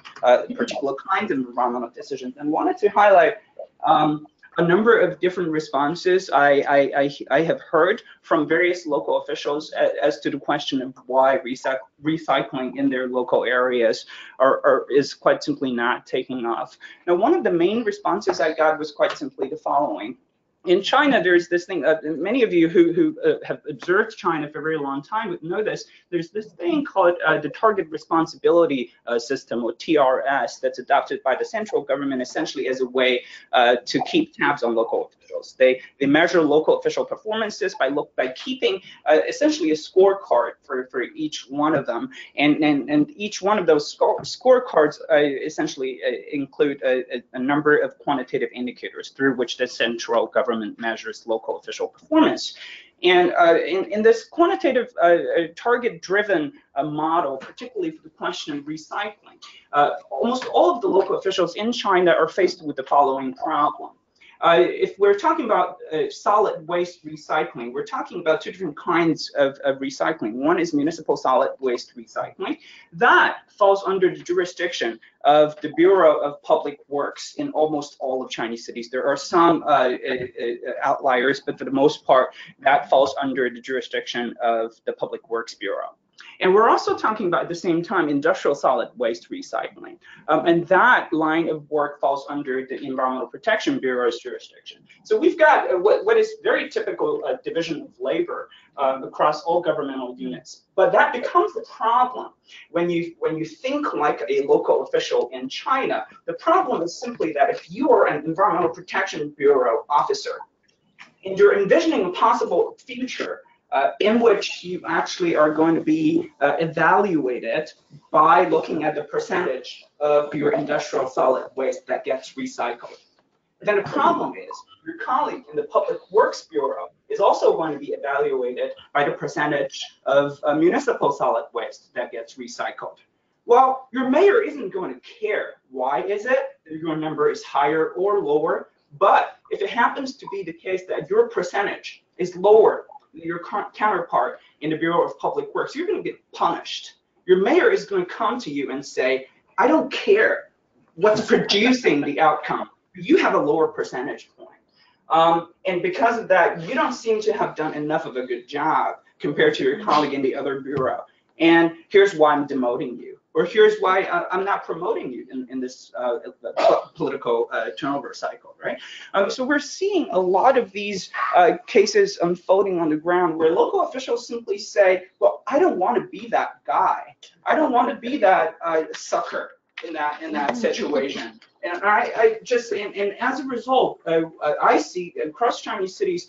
particular kinds of environmental decisions, and wanted to highlight a number of different responses I have heard from various local officials as to the question of why recycling in their local areas is quite simply not taking off. Now, one of the main responses I got was quite simply the following. In China, there's this thing, many of you who have observed China for a very long time would know this, there's this thing called the Target Responsibility System, or TRS, that's adopted by the central government essentially as a way to keep tabs on local officials. They measure local official performances by keeping essentially a scorecard for each one of them, and each one of those scorecards essentially include a number of quantitative indicators through which the central government measures local official performance. And in this quantitative target-driven model, particularly for the question of recycling, almost all of the local officials in China are faced with the following problem. If we're talking about solid waste recycling, we're talking about two different kinds of recycling. One is municipal solid waste recycling. That falls under the jurisdiction of the Bureau of Public Works in almost all of Chinese cities. There are some outliers, but for the most part, that falls under the jurisdiction of the Public Works Bureau. And we're also talking about, at the same time, industrial solid waste recycling. And that line of work falls under the Environmental Protection Bureau's jurisdiction. So we've got what is very typical division of labor across all governmental units. But that becomes the problem when you think like a local official in China. The problem is simply that if you are an Environmental Protection Bureau officer and you're envisioning a possible future in which you actually are going to be evaluated by looking at the percentage of your industrial solid waste that gets recycled. Then the problem is your colleague in the Public Works Bureau is also going to be evaluated by the percentage of municipal solid waste that gets recycled. Well, your mayor isn't going to care. Why is it? Your number is higher or lower. But if it happens to be the case that your percentage is lower your counterpart in the Bureau of Public Works, you're going to get punished. Your mayor is going to come to you and say, I don't care what's producing the outcome. You have a lower percentage point. And because of that, you don't seem to have done enough of a good job compared to your colleague in the other bureau. And here's why I'm demoting you. Or here's why I'm not promoting you in this political turnover cycle, right? So we're seeing a lot of these cases unfolding on the ground where local officials simply say, well, I don't want to be that guy. I don't want to be that sucker in that situation. And I just, and as a result, I see across Chinese cities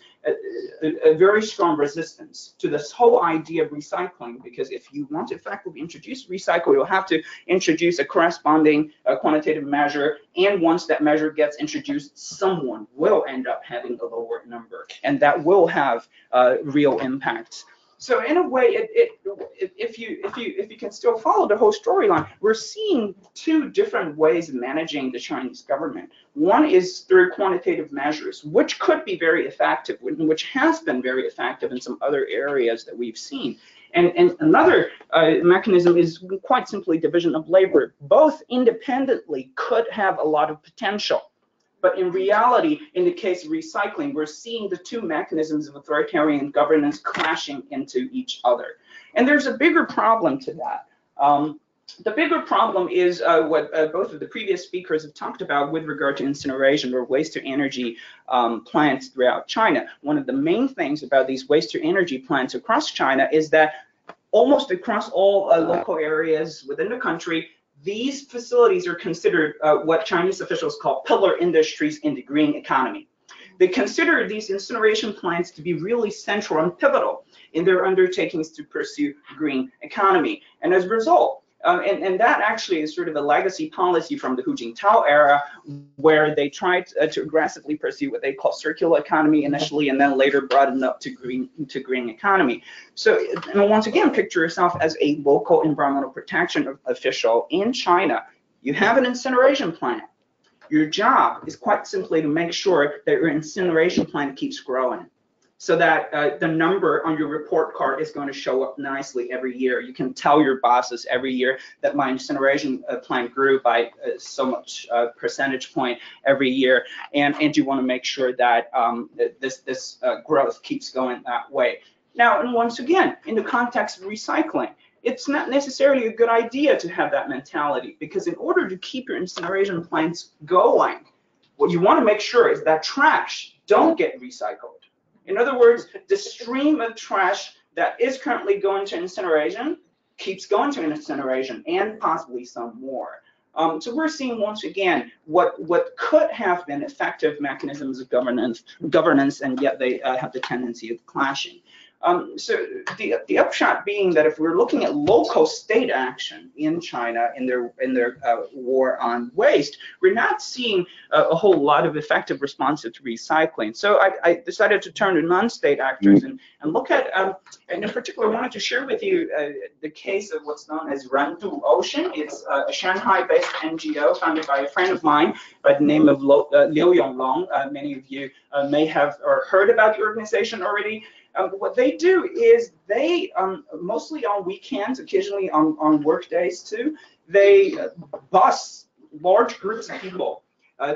a very strong resistance to this whole idea of recycling, because if you want to effectively introduce recycle, you'll have to introduce a corresponding quantitative measure, and once that measure gets introduced, someone will end up having a lower number, and that will have real impacts. So in a way, if you can still follow the whole storyline, we're seeing two different ways of managing the Chinese government. One is through quantitative measures, which could be very effective, which has been very effective in some other areas that we've seen. And another mechanism is quite simply division of labor. Both independently could have a lot of potential. But in reality, in the case of recycling, we're seeing the two mechanisms of authoritarian governance clashing into each other. And there's a bigger problem to that. The bigger problem is what both of the previous speakers have talked about with regard to incineration or waste-to-energy plants throughout China. One of the main things about these waste-to-energy plants across China is that almost across all local areas within the country, these facilities are considered what Chinese officials call pillar industries in the green economy. They consider these incineration plants to be really central and pivotal in their undertakings to pursue green economy. And as a result, and that actually is sort of a legacy policy from the Hu Jintao era, where they tried to aggressively pursue what they call circular economy initially, and then later broadened up to green economy. So, and once again, picture yourself as a local environmental protection official in China. You have an incineration plant. Your job is quite simply to make sure that your incineration plant keeps growing, so that the number on your report card is going to show up nicely every year. You can tell your bosses every year that my incineration plant grew by so much percentage point every year, and you want to make sure that this growth keeps going that way. Now, and once again, in the context of recycling, it's not necessarily a good idea to have that mentality, because in order to keep your incineration plants going, what you want to make sure is that trash don't get recycled. In other words, the stream of trash that is currently going to incineration keeps going to incineration, and possibly some more. So we're seeing once again what could have been effective mechanisms of governance, and yet they have the tendency of clashing. So the upshot being that if we're looking at local state action in China in their war on waste, we're not seeing a whole lot of effective responses to recycling. So I decided to turn to non-state actors and look at, and in particular, I wanted to share with you the case of what's known as Randu Ocean. It's a Shanghai-based NGO founded by a friend of mine by the name of Liu Yonglong. Many of you may have or heard about the organization already. What they do is they, mostly on weekends, occasionally on work days too, they bus large groups of people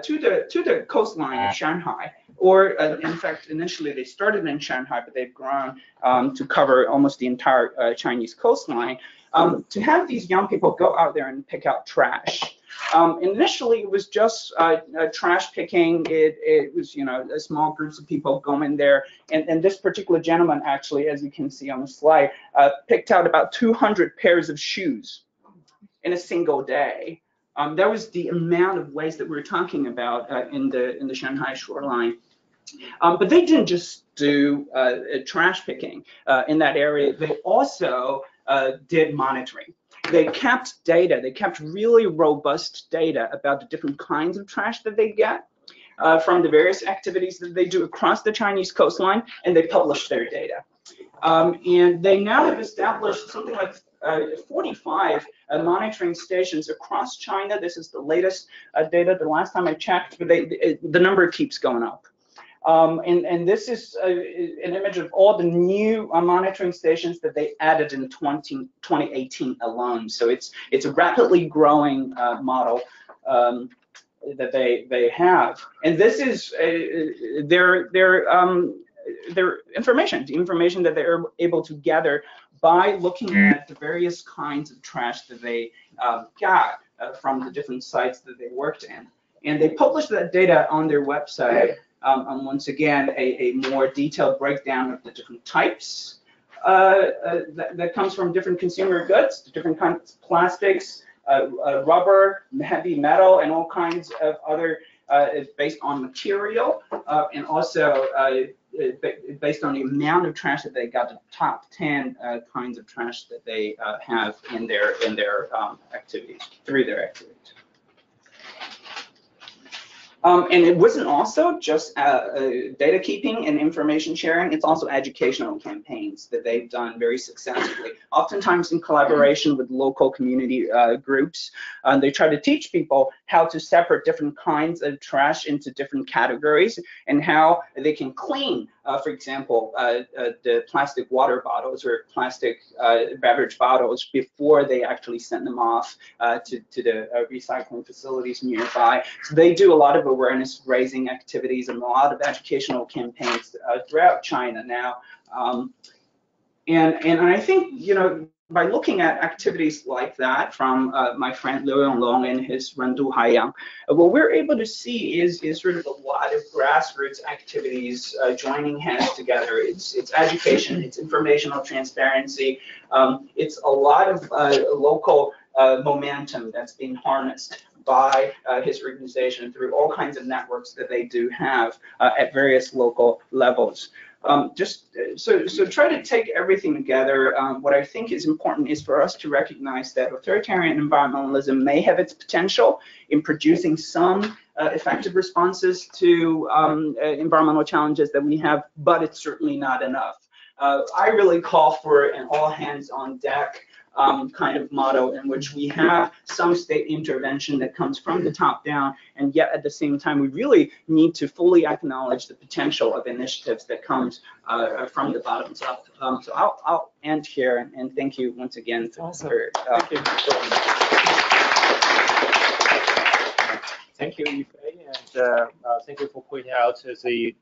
to the coastline of Shanghai. Or in fact, initially they started in Shanghai, but they've grown to cover almost the entire Chinese coastline. To have these young people go out there and pick out trash. Initially, it was just trash picking. It was, small groups of people going there. And this particular gentleman, actually, as you can see on the slide, picked out about 200 pairs of shoes in a single day. That was the amount of waste that we're talking about in the Shanghai shoreline. But they didn't just do trash picking in that area. They also did monitoring. They kept data. They kept really robust data about the different kinds of trash that they get from the various activities that they do across the Chinese coastline, and they published their data. And they now have established something like 45 monitoring stations across China. This is the latest data. The last time I checked, but the number keeps going up. And this is an image of all the new monitoring stations that they added in 2018 alone. So it's a rapidly growing model that they have. And this is their information, the information that they're able to gather by looking at the various kinds of trash that they got from the different sites that they worked in. And they published that data on their website. And once again, a more detailed breakdown of the different types that comes from different consumer goods, the different kinds of plastics, rubber, heavy metal, and all kinds of other based on material, and also based on the amount of trash that they got, the top 10 kinds of trash that they have in their activities, through their activities. And it wasn't also just data keeping and information sharing, it's also educational campaigns that they've done very successfully, oftentimes in collaboration with local community groups. They try to teach people how to separate different kinds of trash into different categories and how they can clean, for example, the plastic water bottles or plastic beverage bottles before they actually send them off to the recycling facilities nearby. So they do a lot of awareness raising activities and a lot of educational campaigns throughout China now. And I think, by looking at activities like that from my friend Liu Yonglong and his Randu Haiyang, what we're able to see is sort of a lot of grassroots activities joining hands together. It's education, it's informational transparency, it's a lot of local momentum that's being harnessed by his organization through all kinds of networks that they do have at various local levels. So try to take everything together. What I think is important is for us to recognize that authoritarian environmentalism may have its potential in producing some effective responses to environmental challenges that we have, but it's certainly not enough. I really call for an all hands on deck kind of model in which we have some state intervention that comes from the top down, and yet at the same time we really need to fully acknowledge the potential of initiatives that comes from the bottoms up. So I'll end here and thank you once again for Thank you, Yifei, and thank you for pointing out the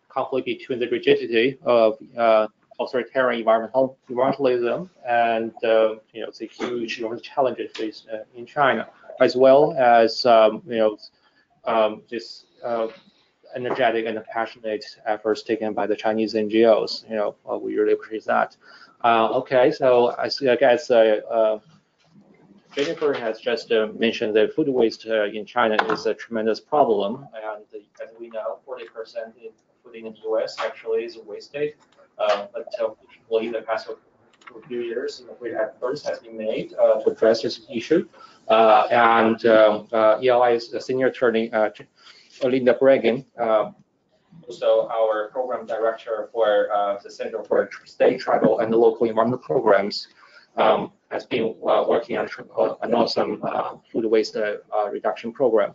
conflict between the rigidity of authoritarian environmentalism and the huge challenges faced in China, as well as this energetic and passionate efforts taken by the Chinese NGOs. We really appreciate that. Okay, so I guess Jennifer has just mentioned that food waste in China is a tremendous problem, and as we know, 40% of food including in the US, actually is wasted. Until in the past few years, great efforts has been made to address this issue. ELI's senior attorney, Linda Bregan, also our program director for the Center for State, Tribal, and Local Environmental Programs, has been working on an awesome food waste reduction program.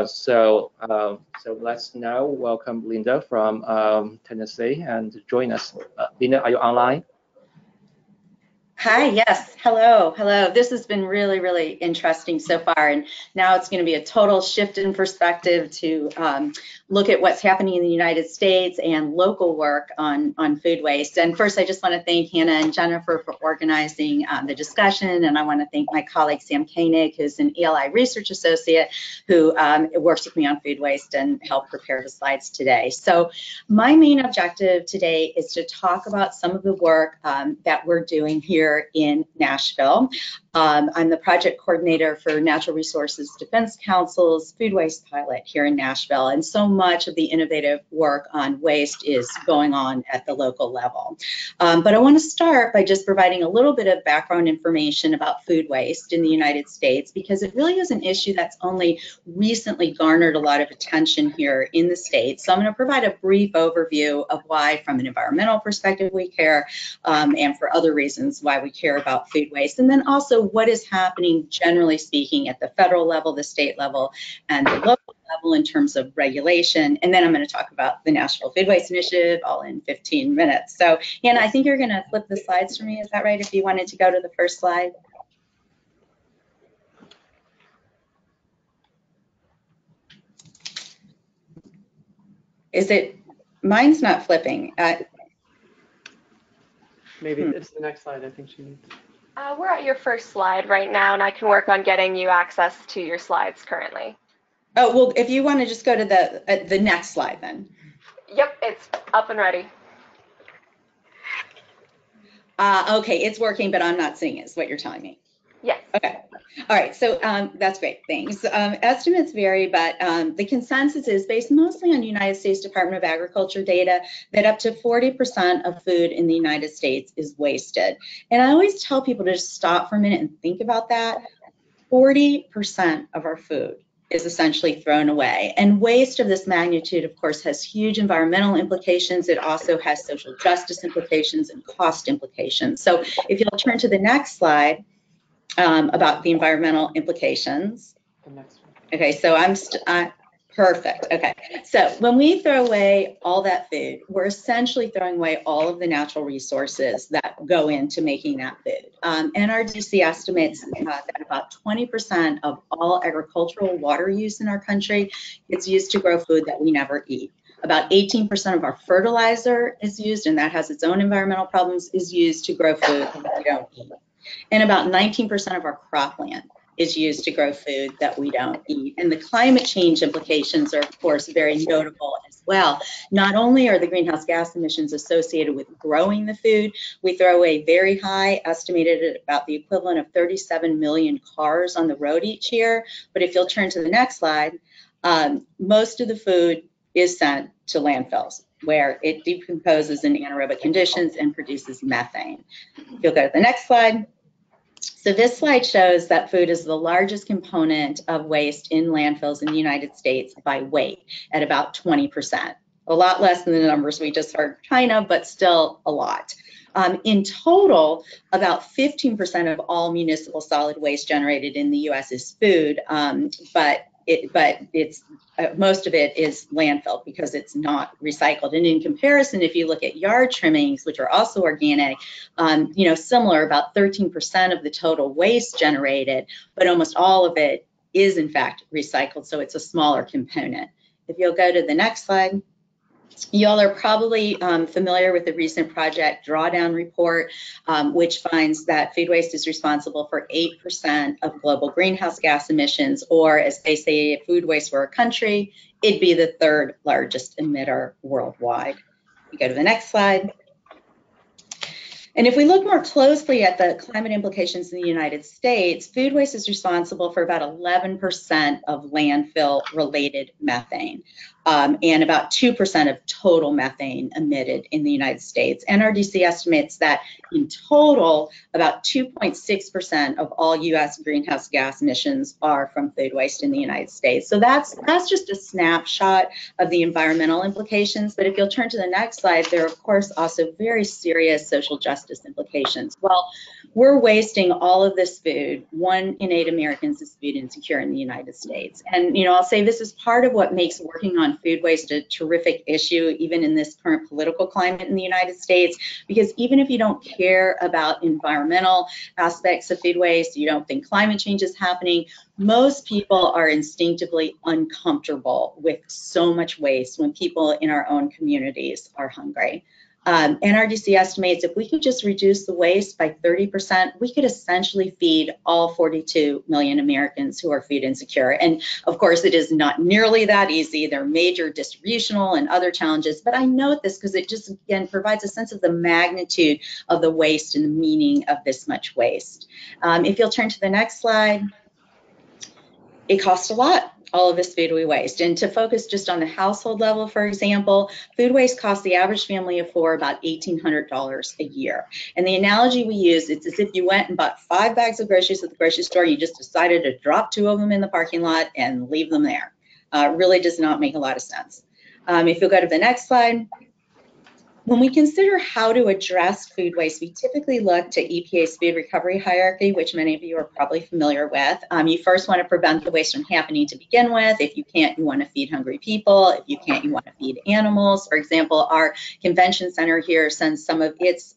So let's now welcome Linda from Tennessee and join us. Linda, are you online? Hi, yes, hello. This has been really, really interesting so far, and now it's going to be a total shift in perspective to look at what's happening in the United States and local work on food waste. And first, I just want to thank Hannah and Jennifer for organizing the discussion, and I want to thank my colleague Sam Koenig, who's an ELI research associate who works with me on food waste and helped prepare the slides today. So my main objective today is to talk about some of the work that we're doing here in Nashville. I'm the project coordinator for Natural Resources Defense Council's food waste pilot here in Nashville, and so much of the innovative work on waste is going on at the local level. But I want to start by just providing a little bit of background information about food waste in the United States, because it really is an issue that's only recently garnered a lot of attention here in the States. So I'm going to provide a brief overview of why, from an environmental perspective, we care, and for other reasons why we care about food waste, and then also what is happening, generally speaking, at the federal level, the state level, and the local level in terms of regulation. And then I'm going to talk about the National Food Waste Initiative, all in 15 minutes. So, Hannah, I think you're going to flip the slides for me. Is that right? If you wanted to go to the first slide. Is it? Mine's not flipping. Maybe it's the next slide I think she needs. We're at your first slide right now, and I can work on getting you access to your slides currently. Oh, well, if you want to just go to the next slide then. Yep, it's up and ready. Okay, it's working, but I'm not seeing it, is what you're telling me. Yes. Okay. All right. So that's great. Thanks. Estimates vary, but the consensus is based mostly on United States Department of Agriculture data that up to 40% of food in the United States is wasted. And I always tell people to just stop for a minute and think about that. 40% of our food is essentially thrown away. And waste of this magnitude, of course, has huge environmental implications. It also has social justice implications and cost implications. So if you'll turn to the next slide, about the environmental implications. The next one. Okay, so perfect. Okay, so when we throw away all that food, we're essentially throwing away all of the natural resources that go into making that food. NRDC estimates that about 20% of all agricultural water use in our country is used to grow food that we never eat. About 18% of our fertilizer is used, and that has its own environmental problems, is used to grow food that we don't eat. And about 19% of our cropland is used to grow food that we don't eat. And the climate change implications are, of course, very notable as well. Not only are the greenhouse gas emissions associated with growing the food, we throw away very high, estimated at about the equivalent of 37 million cars on the road each year. But if you'll turn to the next slide, most of the food is sent to landfills, where it decomposes in anaerobic conditions and produces methane. If you'll go to the next slide. So this slide shows that food is the largest component of waste in landfills in the United States by weight, at about 20%. A lot less than the numbers we just heard China, but still a lot. In total, about 15% of all municipal solid waste generated in the US is food, but most of it is landfill because it's not recycled. And in comparison, if you look at yard trimmings, which are also organic, similar, about 13% of the total waste generated, but almost all of it is in fact recycled. So it's a smaller component. If you'll go to the next slide. Y'all are probably familiar with the recent Project Drawdown report, which finds that food waste is responsible for 8% of global greenhouse gas emissions, or as they say, if food waste were a country, it'd be the third largest emitter worldwide. We go to the next slide. And if we look more closely at the climate implications in the United States, food waste is responsible for about 11% of landfill-related methane. and about 2% of total methane emitted in the United States. NRDC estimates that in total, about 2.6% of all U.S. greenhouse gas emissions are from food waste in the United States. So that's just a snapshot of the environmental implications. But if you'll turn to the next slide, there are, of course, also very serious social justice implications. Well, we're wasting all of this food. 1 in 8 Americans is food insecure in the United States. And, I'll say this is part of what makes working on food waste a terrific issue, even in this current political climate in the United States, because even if you don't care about environmental aspects of food waste, you don't think climate change is happening, most people are instinctively uncomfortable with so much waste when people in our own communities are hungry. NRDC estimates if we could just reduce the waste by 30%, we could essentially feed all 42 million Americans who are food insecure. And of course, it is not nearly that easy. There are major distributional and other challenges, but I note this because it just, again, provides a sense of the magnitude of the waste and the meaning of this much waste. If you'll turn to the next slide, it costs a lot, all of this food we waste. And to focus just on the household level, for example, food waste costs the average family of 4 about $1,800 a year. And the analogy we use, it's as if you went and bought 5 bags of groceries at the grocery store, you just decided to drop 2 of them in the parking lot and leave them there. Really does not make a lot of sense. If you'll go to the next slide. When we consider how to address food waste, we typically look to EPA's food recovery hierarchy, which many of you are probably familiar with. You first want to prevent the waste from happening to begin with. If you can't, you want to feed hungry people. If you can't, you want to feed animals. For example, our convention center here sends some of its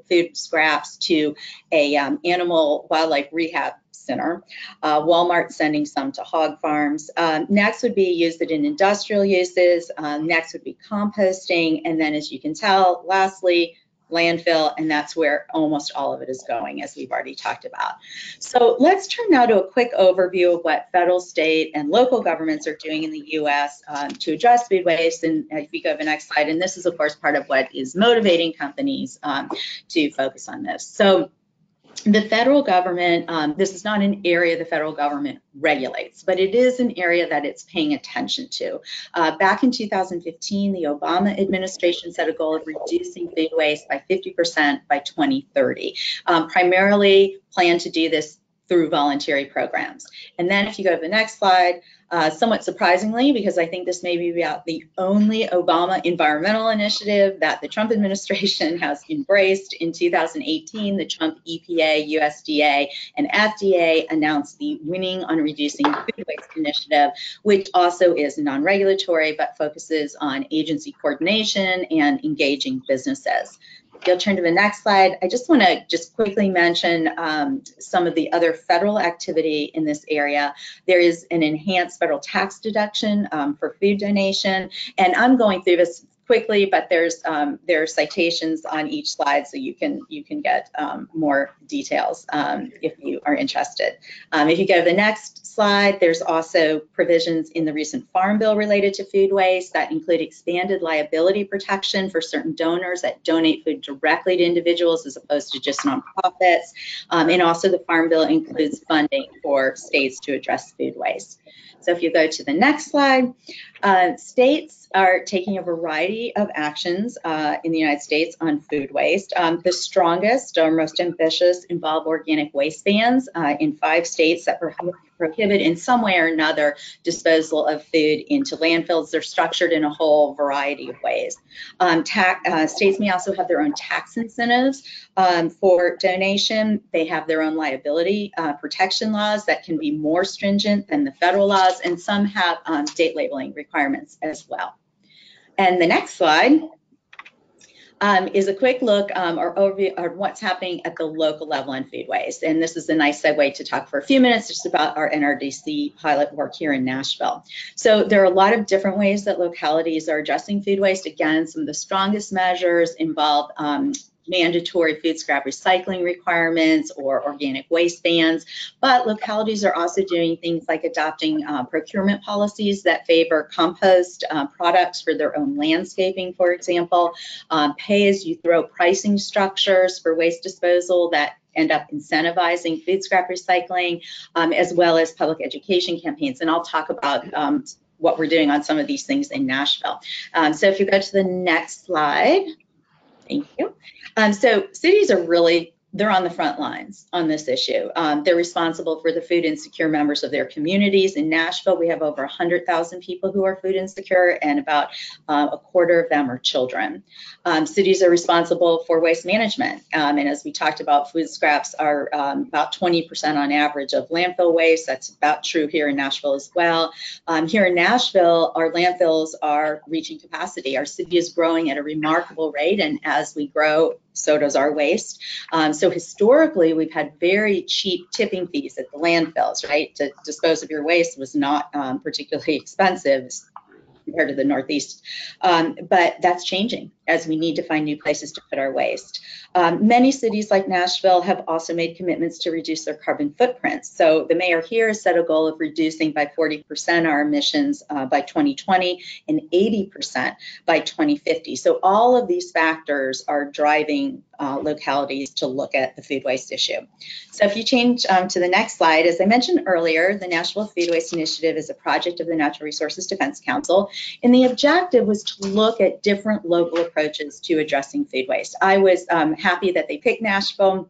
food scraps to a animal wildlife rehab center. Walmart sending some to hog farms. Next would be used in industrial uses. Next would be composting. And then, as you can tell, lastly, landfill, and that's where almost all of it is going, as we've already talked about. So let's turn now to a quick overview of what federal, state, and local governments are doing in the U.S. To address food waste. And if you go to the next slide, and this is, of course, part of what is motivating companies to focus on this. So the federal government, this is not an area the federal government regulates, but it is an area that it's paying attention to. Back in 2015, the Obama administration set a goal of reducing food waste by 50% by 2030. Primarily planned to do this through voluntary programs. And then if you go to the next slide, somewhat surprisingly, because I think this may be about the only Obama environmental initiative that the Trump administration has embraced. In 2018, the Trump EPA, USDA, and FDA announced the Winning on Reducing Food Waste initiative, which also is non-regulatory but focuses on agency coordination and engaging businesses. If you'll turn to the next slide, I just want to quickly mention some of the other federal activity in this area. There is an enhanced federal tax deduction for food donation, and I'm going through this quickly, but there are citations on each slide, so you can get more details if you are interested. If you go to the next slide, there's also provisions in the recent Farm Bill related to food waste that include expanded liability protection for certain donors that donate food directly to individuals as opposed to just nonprofits. And also the Farm Bill includes funding for states to address food waste. So if you go to the next slide, states are taking a variety of actions in the United States on food waste. The strongest or most ambitious involve organic waste bans in 5 states that prohibit in some way or another disposal of food into landfills. They're structured in a whole variety of ways. States may also have their own tax incentives for donation. They have their own liability protection laws that can be more stringent than the federal laws, and some have state labeling requirements as well. And the next slide is a quick look or overview of what's happening at the local level on food waste. And this is a nice segue to talk for a few minutes just about our NRDC pilot work here in Nashville. So there are a lot of different ways that localities are addressing food waste. Again, some of the strongest measures involve mandatory food scrap recycling requirements or organic waste bans, but localities are also doing things like adopting procurement policies that favor compost products for their own landscaping, for example, pay-as-you-throw pricing structures for waste disposal that end up incentivizing food scrap recycling, as well as public education campaigns. And I'll talk about what we're doing on some of these things in Nashville. So if you go to the next slide, thank you. So cities are really, they're on the front lines on this issue. They're responsible for the food insecure members of their communities. In Nashville, we have over 100,000 people who are food insecure, and about a quarter of them are children. Cities are responsible for waste management. And as we talked about, food scraps are about 20% on average of landfill waste. That's about true here in Nashville as well. Here in Nashville, our landfills are reaching capacity. Our city is growing at a remarkable rate, and as we grow, so does our waste. So historically, we've had very cheap tipping fees at the landfills, right? To dispose of your waste was not particularly expensive compared to the Northeast. But that's changing as we need to find new places to put our waste. Many cities like Nashville have also made commitments to reduce their carbon footprints. So the mayor here has set a goal of reducing by 40% our emissions by 2020 and 80% by 2050. So all of these factors are driving localities to look at the food waste issue. So if you change to the next slide, as I mentioned earlier, the Nashville Food Waste Initiative is a project of the Natural Resources Defense Council, and the objective was to look at different local approaches to addressing food waste. I was happy that they picked Nashville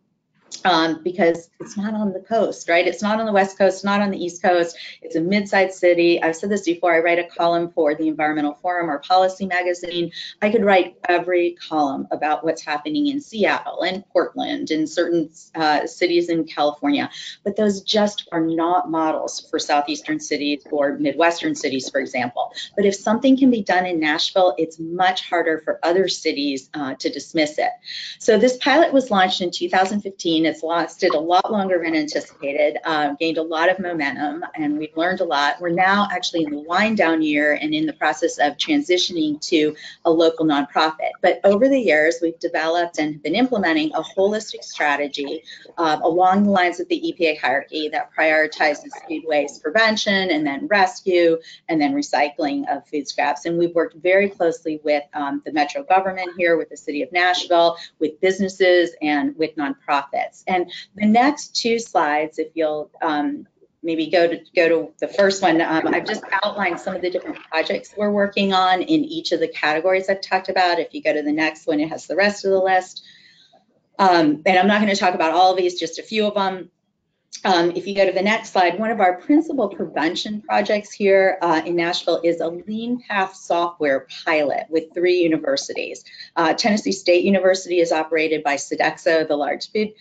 because it's not on the coast, right? It's not on the West Coast, not on the East Coast. It's a mid-sized city. I've said this before. I write a column for the Environmental Forum or Policy magazine. I could write every column about what's happening in Seattle and Portland and certain cities in California, but those just are not models for southeastern cities or Midwestern cities, for example. But if something can be done in Nashville, it's much harder for other cities to dismiss it. So this pilot was launched in 2015. It's lasted a lot longer than anticipated, gained a lot of momentum, and we've learned a lot. We're now actually in the wind down year and in the process of transitioning to a local nonprofit. But over the years, we've developed and been implementing a holistic strategy along the lines of the EPA hierarchy that prioritizes food waste prevention and then rescue and then recycling of food scraps. And we've worked very closely with the metro government here, with the city of Nashville, with businesses, and with nonprofits. And the next two slides, if you'll maybe go to the first one, I've just outlined some of the different projects we're working on in each of the categories I've talked about. If you go to the next one, it has the rest of the list. And I'm not going to talk about all of these, just a few of them. If you go to the next slide, one of our principal prevention projects here in Nashville is a Lean Path software pilot with 3 universities. Tennessee State University is operated by Sodexo, the large food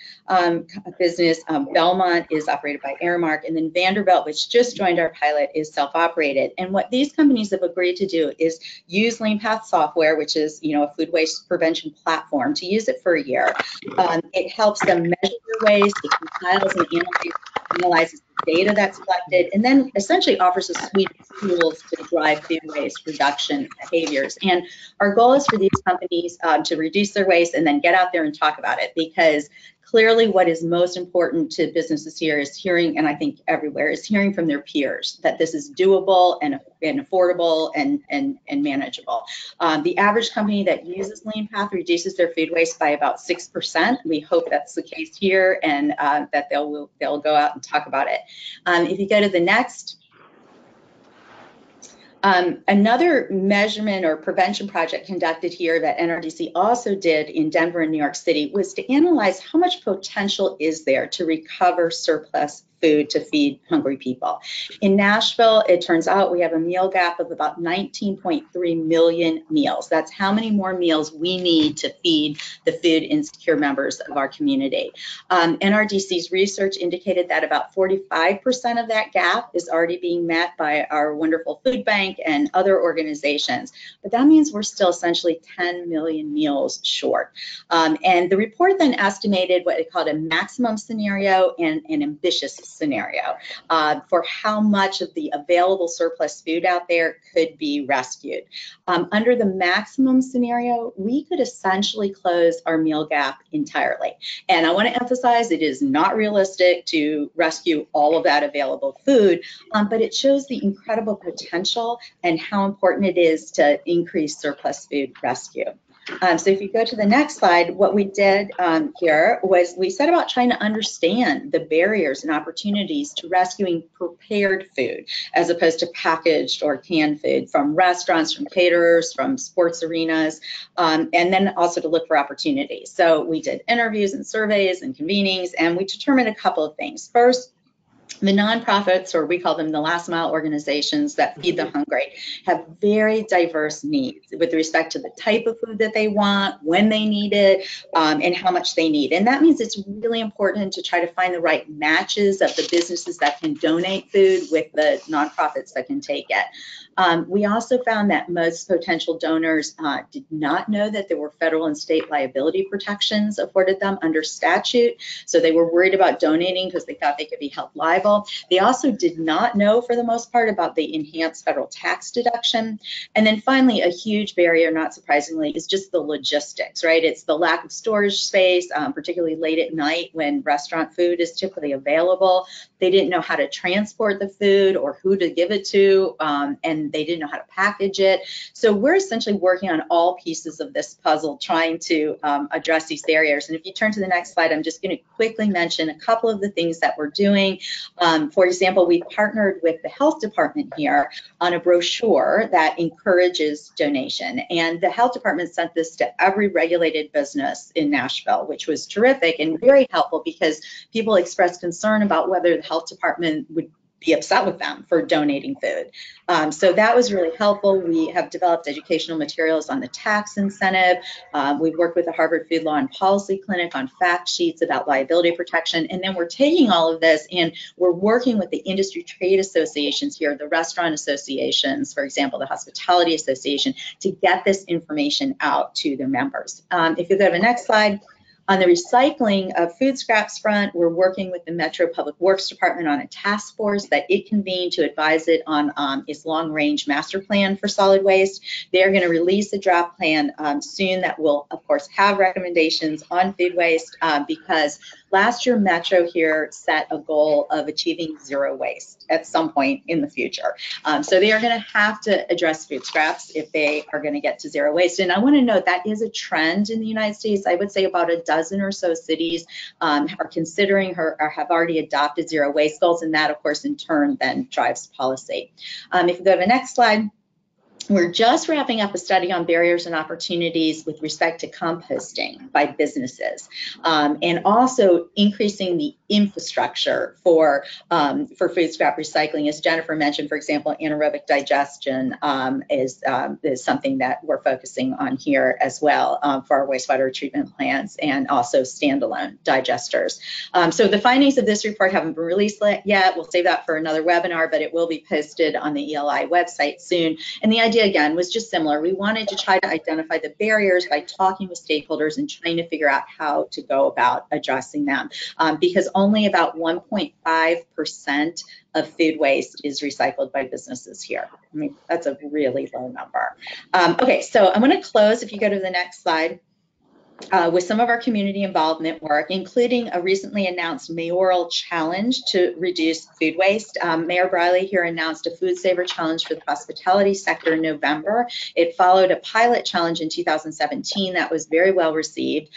business. Belmont is operated by Aramark, and then Vanderbilt, which just joined our pilot, is self-operated. And what these companies have agreed to do is use Lean Path software, which is a food waste prevention platform, to use it for a year. It helps them measure their waste, it compiles and analyzes the data that's collected, and then essentially offers a suite of tools to drive food waste reduction behaviors. And our goal is for these companies to reduce their waste and then get out there and talk about it, because clearly what is most important to businesses here is hearing, and I think everywhere, is hearing from their peers that this is doable and affordable and manageable. The average company that uses Lean Path reduces their food waste by about 6%. We hope that's the case here, and that they'll go out and talk about it. If you go to the next. Another measurement or prevention project conducted here that NRDC also did in Denver and New York City was to analyze how much potential is there to recover surplus food to feed hungry people. In Nashville, it turns out we have a meal gap of about 19.3 million meals. That's how many more meals we need to feed the food insecure members of our community. NRDC's research indicated that about 45% of that gap is already being met by our wonderful food bank and other organizations. But that means we're still essentially 10 million meals short. And the report then estimated what it called a maximum scenario and an ambitious scenario for how much of the available surplus food out there could be rescued. Under the maximum scenario, we could essentially close our meal gap entirely. And I want to emphasize it is not realistic to rescue all of that available food, but it shows the incredible potential and how important it is to increase surplus food rescue. So if you go to the next slide, what we did here was we set about trying to understand the barriers and opportunities to rescuing prepared food as opposed to packaged or canned food from restaurants, from caterers, from sports arenas, and then also to look for opportunities. So we did interviews and surveys and convenings, and we determined a couple of things. First, the nonprofits, or we call them the last mile organizations that feed the hungry, have very diverse needs with respect to the type of food that they want, when they need it, and how much they need. And that means it's really important to try to find the right matches of the businesses that can donate food with the nonprofits that can take it. We also found that most potential donors did not know that there were federal and state liability protections afforded them under statute. So they were worried about donating because they thought they could be held liable. They also did not know, for the most part, about the enhanced federal tax deduction. And then finally, a huge barrier, not surprisingly, is just the logistics, right? It's the lack of storage space, particularly late at night when restaurant food is typically available. They didn't know how to transport the food or who to give it to, and they didn't know how to package it. So we're essentially working on all pieces of this puzzle, trying to address these barriers. And if you turn to the next slide, I'm just going to quickly mention a couple of the things that we're doing. For example, we partnered with the health department here on a brochure that encourages donation. And the health department sent this to every regulated business in Nashville, which was terrific and very helpful because people expressed concern about whether the health department would be upset with them for donating food. So that was really helpful. We have developed educational materials on the tax incentive. We've worked with the Harvard Food Law and Policy Clinic on fact sheets about liability protection. And then we're taking all of this and we're working with the industry trade associations here, the restaurant associations, for example, the Hospitality Association, to get this information out to their members. If you go to the next slide. On the recycling of food scraps front, we're working with the Metro Public Works Department on a task force that it convened to advise it on its long-range master plan for solid waste. They're going to release a draft plan soon that will, of course, have recommendations on food waste because last year Metro here set a goal of achieving zero waste at some point in the future. So they are going to have to address food scraps if they are going to get to zero waste. And I want to note that is a trend in the United States. I would say about a dozen or so cities are considering or have already adopted zero waste goals, and that, of course, in turn then drives policy. If you go to the next slide. We're just wrapping up a study on barriers and opportunities with respect to composting by businesses, and also increasing the infrastructure for food scrap recycling. As Jennifer mentioned, for example, anaerobic digestion is something that we're focusing on here as well for our wastewater treatment plants and also standalone digesters. So the findings of this report haven't been released yet. We'll save that for another webinar, but it will be posted on the ELI website soon. And the idea again was just similar. We wanted to try to identify the barriers by talking with stakeholders and trying to figure out how to go about addressing them, because only about 1.5% of food waste is recycled by businesses here. I mean, that's a really low number. Okay, so I'm going to close, if you go to the next slide, with some of our community involvement work, including a recently announced mayoral challenge to reduce food waste. Mayor Briley here announced a Food Saver Challenge for the hospitality sector in November. It followed a pilot challenge in 2017 that was very well received.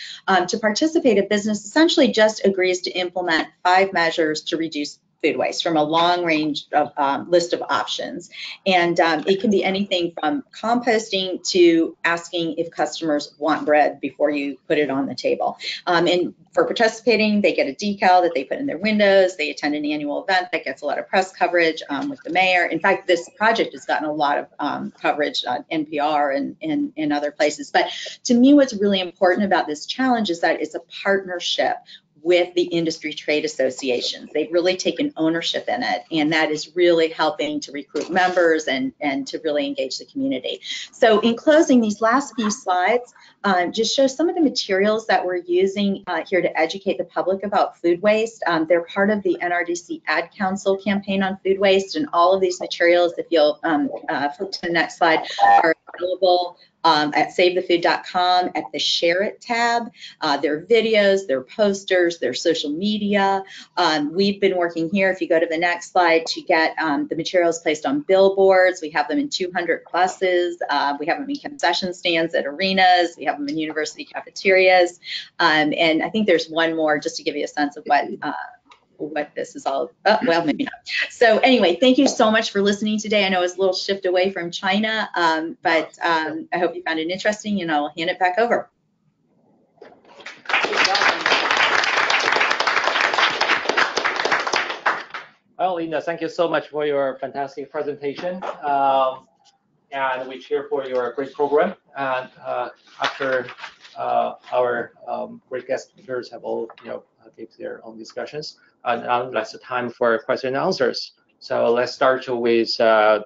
To participate, a business essentially just agrees to implement 5 measures to reduce food waste from a long range of list of options. And it can be anything from composting to asking if customers want bread before you put it on the table. And for participating, they get a decal that they put in their windows. They attend an annual event that gets a lot of press coverage with the mayor. In fact, this project has gotten a lot of coverage on NPR and other places. But to me, what's really important about this challenge is that it's a partnership with the industry trade associations. They've really taken ownership in it, and that is really helping to recruit members and to really engage the community. So in closing, these last few slides just show some of the materials that we're using here to educate the public about food waste. They're part of the NRDC Ad Council campaign on food waste, and all of these materials, if you'll flip to the next slide, are available at savethefood.com at the Share It tab. There are videos, there are posters, there's social media. We've been working here, if you go to the next slide, to get the materials placed on billboards. We have them in 200 buses. We have them in concession stands at arenas. We have them in university cafeterias. And I think there's one more just to give you a sense of what this is all about. Well, maybe not. So anyway, thank you so much for listening today. I know it's a little shift away from China, but I hope you found it interesting, and I'll hand it back over. Well, Linda, thank you so much for your fantastic presentation. And we cheer for your great program. And after our great guest speakers have all, give their own discussions, now that's the time for question and answers. So let's start with our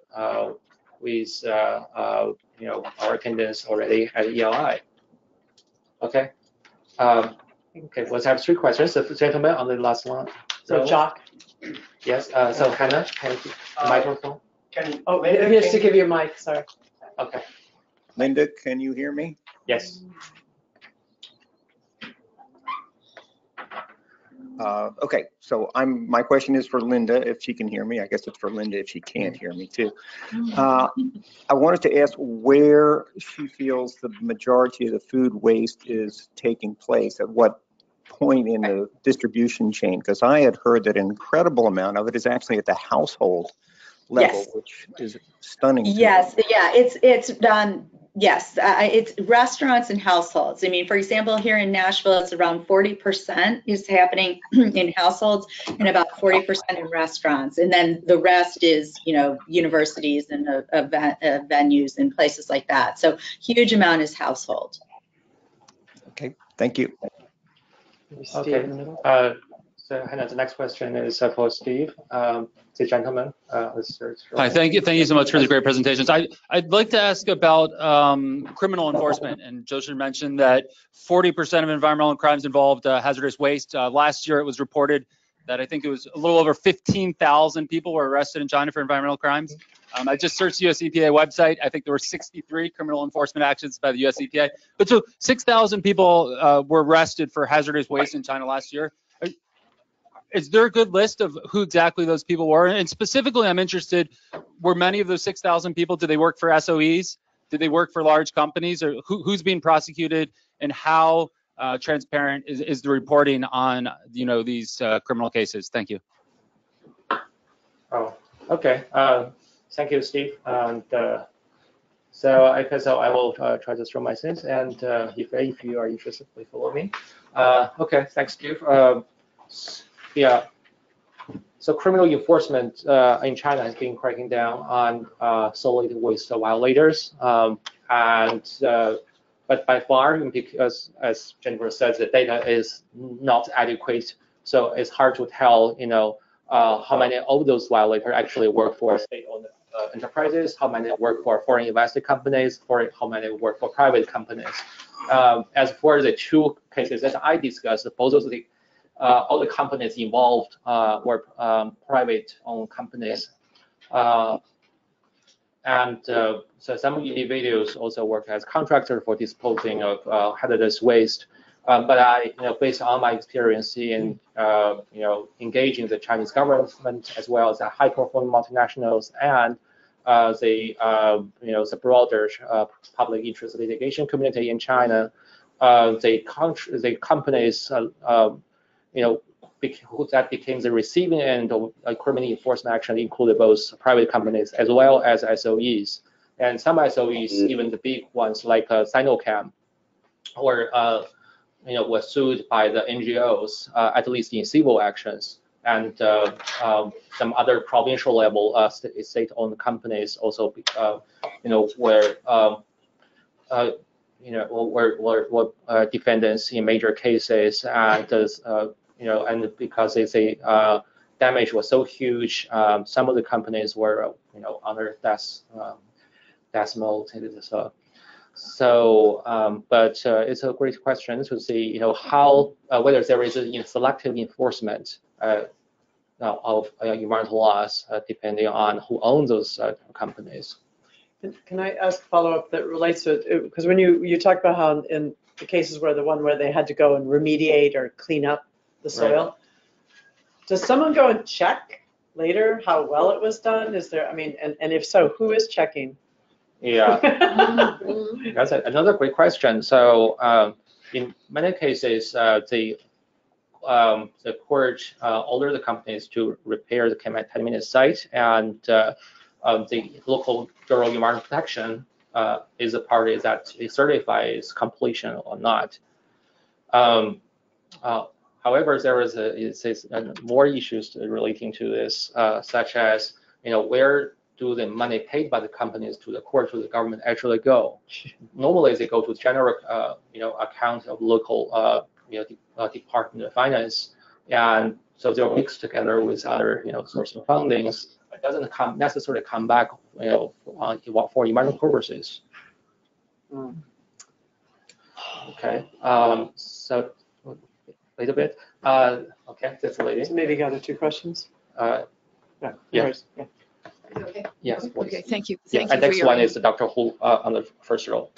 attendance already at ELI. Okay. Okay. Let's have 3 questions. The gentleman on the last one. So Jock. Yes. So Hannah, can you the microphone? Maybe just to give you a mic. Sorry. Okay. Linda, can you hear me? Yes. Okay, so my question is for Linda, if she can hear me. I guess it's for Linda if she can't hear me too. I wanted to ask where she feels the majority of the food waste is taking place, at what point in the distribution chain, because I had heard that an incredible amount of it is actually at the household level, Yes. which is stunning. Yes, yeah, it's restaurants and households. I mean, for example, here in Nashville, it's around 40% is happening in households and about 40% in restaurants. And then the rest is, universities and venues and places like that. So huge amount is household. Okay, thank you. Okay. So Hannah, the next question is for Steve. The gentleman. Hi, thank you so much for the great presentations. I'd like to ask about criminal enforcement. And Joseph mentioned that 40% of environmental crimes involved hazardous waste. Last year, it was reported that I think it was a little over 15,000 people were arrested in China for environmental crimes. I just searched the US EPA website. I think there were 63 criminal enforcement actions by the US EPA. But so 6,000 people were arrested for hazardous waste in China last year. Is there a good list of who exactly those people were? And specifically, I'm interested, were many of those 6,000 people, did they work for SOEs? Did they work for large companies? Or who's being prosecuted, and how transparent is the reporting on, these criminal cases? Thank you. Oh, okay. Thank you, Steve. And so I will try to throw my sense. And if you are interested, please follow me. Okay, thanks, Steve. Yeah. So criminal enforcement in China has been cracking down on solid waste violators, but by far, because as Jennifer says, the data is not adequate, so it's hard to tell, how many of those violators actually work for state-owned enterprises, how many work for foreign invested companies, or how many work for private companies. As for the 2 cases that I discussed, both of the all the companies involved were private-owned companies, and so some individuals also work as contractors for disposing of hazardous waste. But based on my experience in engaging the Chinese government as well as the high-performing multinationals and the broader public interest litigation community in China, the companies that became the receiving end of criminal enforcement action included both private companies as well as SOEs. And some SOEs, even the big ones like Sinochem, were sued by the NGOs, at least in civil actions. And some other provincial level state-owned companies also, were defendants in major cases, and and because they say damage was so huge, some of the companies were under death mode. But it's a great question to see how whether there is a selective enforcement of environmental laws depending on who owns those companies. Can I ask a follow-up that relates to it? Because when you talk about how in the cases where the one where they had to go and remediate or clean up the soil, does someone go and check later how well it was done? Is there, I mean, and if so, who is checking? Yeah, that's another great question. So in many cases, the court ordered the companies to repair the contaminated site, and the local Bureau of Environmental Protection is a party that certifies completion or not. However, there is more issues relating to this, such as where do the money paid by the companies to the court, to the government actually go? Normally, they go to general account of local Department of Finance, and so they're mixed together with other source of fundings. It doesn't necessarily come back for environmental purposes. Okay, so wait a bit. Okay, that's the lady. So maybe got 2 questions. Yeah. Yours. Yeah. Okay. Yes, please. Okay, thank you. Yeah, Thank and you for next your, one is the Dr. Hu on the first row.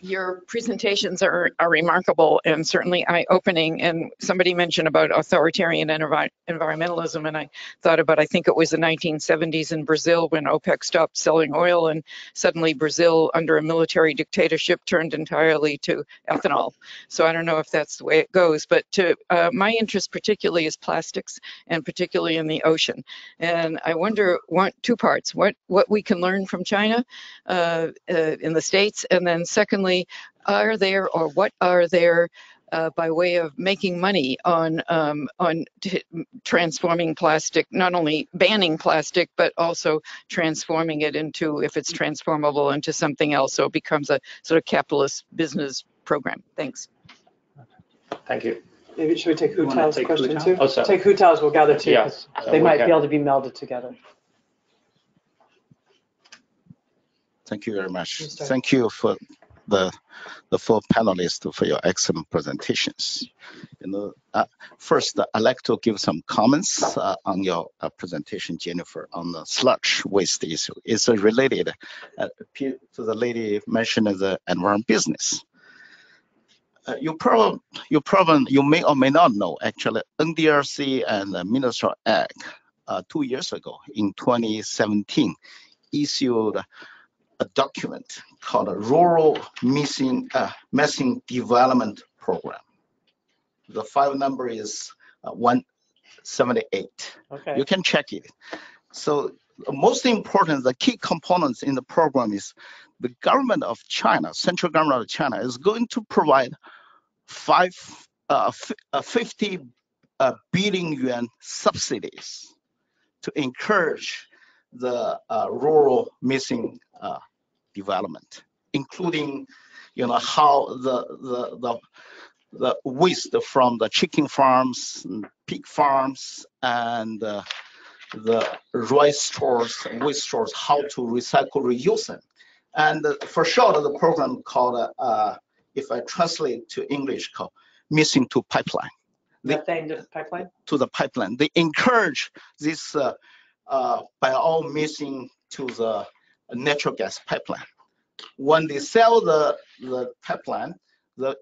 your presentations are remarkable and certainly eye-opening. And somebody mentioned about authoritarian environmentalism, and I thought about, I think it was the 1970s in Brazil when OPEC stopped selling oil, and suddenly Brazil, under a military dictatorship, turned entirely to ethanol. So I don't know if that's the way it goes, but my interest particularly is plastics, and particularly in the ocean. And I wonder, 2 parts, what we can learn from China in the States, and then secondly, are there, or what are there by way of making money on transforming plastic, not only banning plastic, but also transforming it into, if it's transformable, into something else, so it becomes a sort of capitalist business program. Thanks. Thank you. Maybe should we take Hu You wanna Tao's take question Hu Tao? too? Oh, sorry. Take Hu Tao's, we'll gather 2. Yes, They we might can. be able to be melded together. Thank you very much. You start. Thank you for the 4 panelists for your excellent presentations. First, I'd like to give some comments on your presentation, Jennifer, on the sludge waste issue. It's related to the lady mentioned as the environment business. You may or may not know, actually, NDRC and the Ministry of Ag 2 years ago in 2017 issued a document called a Rural Missing Development Program. The file number is 178. Okay. You can check it. So most important, the key components in the program is the government of China, central government of China, is going to provide 50 billion yuan subsidies to encourage the rural missing development, including, how the waste from the chicken farms, and pig farms, and the rice stores, waste stores, how to recycle, reuse them. And for sure, the program called, if I translate to English, called Missing to Pipeline. Methane to pipeline? To the pipeline. They encourage this by all missing to the natural gas pipeline. When they sell the pipeline, the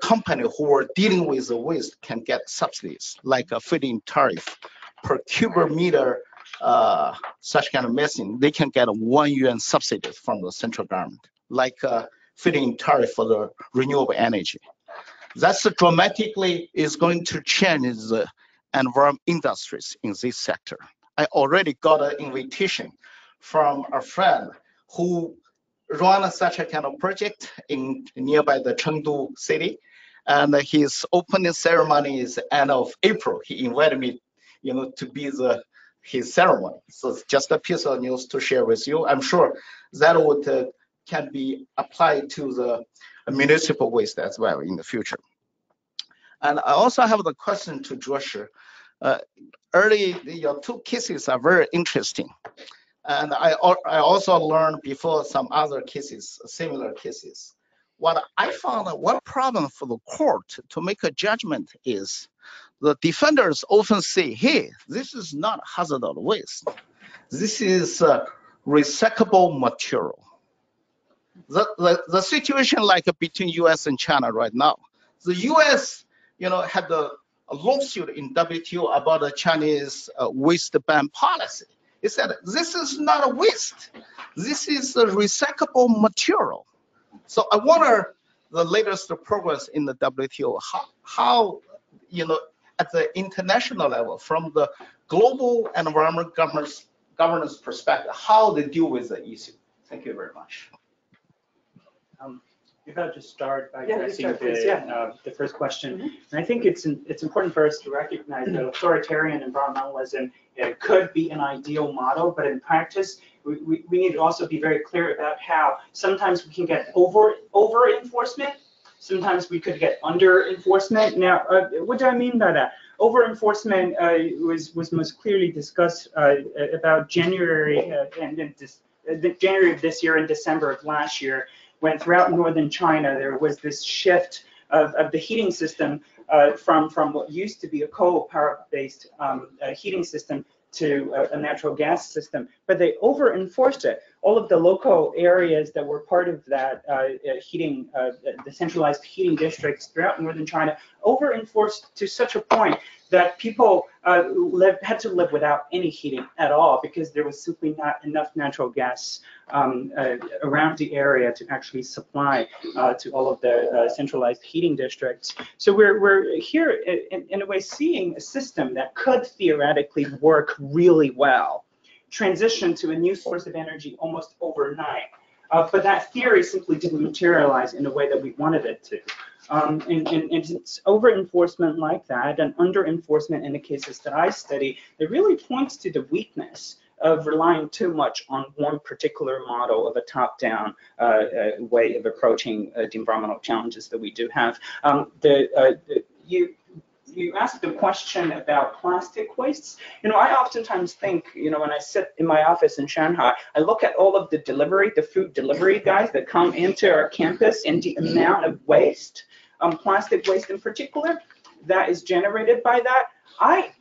company who are dealing with the waste can get subsidies, like a feed-in tariff per cubic meter, such kind of methane. They can get a 1 yuan subsidy from the central government, like a feed-in tariff for the renewable energy. That's dramatically is going to change the environment industries in this sector. I already got an invitation from a friend who run such a kind of project in nearby the Chengdu city, and his opening ceremony is end of April. He invited me, to be his ceremony. So it's just a piece of news to share with you. I'm sure that would can be applied to the municipal waste as well in the future. And I also have the question to Joshua. Your 2 cases are very interesting. And I also learned before some other cases, similar cases. what I found one problem for the court to make a judgment is the defenders often say, hey, this is not hazardous waste. This is recyclable material. The situation like between US and China right now, the US, had a lawsuit in WTO about the Chinese waste ban policy. It said, this is not a waste. This is a recyclable material. So I wonder the latest progress in the WTO, how at the international level, from the global environment governance perspective, how they deal with the issue. Thank you very much. If I'll just start by Yeah, you addressing start, please. Yeah. the first question. Mhm. And I think it's important for us to recognize that authoritarian environmentalism could be an ideal model, but in practice, we need to also be very clear about how sometimes we can get over enforcement, sometimes we could get under enforcement. Now, what do I mean by that? Over enforcement was most clearly discussed about January January of this year and December of last year, when throughout northern China there was this shift of the heating system from what used to be a coal power-based heating system to a natural gas system, but they over-enforced it. All of the local areas that were part of that the centralized heating districts throughout northern China, over-enforced to such a point that people had to live without any heating at all because there was simply not enough natural gas around the area to actually supply to all of the centralized heating districts. So we're here in a way seeing a system that could theoretically work really well, transition to a new source of energy almost overnight. But that theory simply didn't materialize in a way that we wanted it to. And it's over-enforcement like that and under-enforcement in the cases that I study, it really points to the weakness of relying too much on one particular model of a top-down way of approaching the environmental challenges that we do have. You asked the question about plastic wastes. I oftentimes think, when I sit in my office in Shanghai, I look at all of the food delivery guys that come into our campus and the amount of waste, plastic waste in particular, that is generated by that.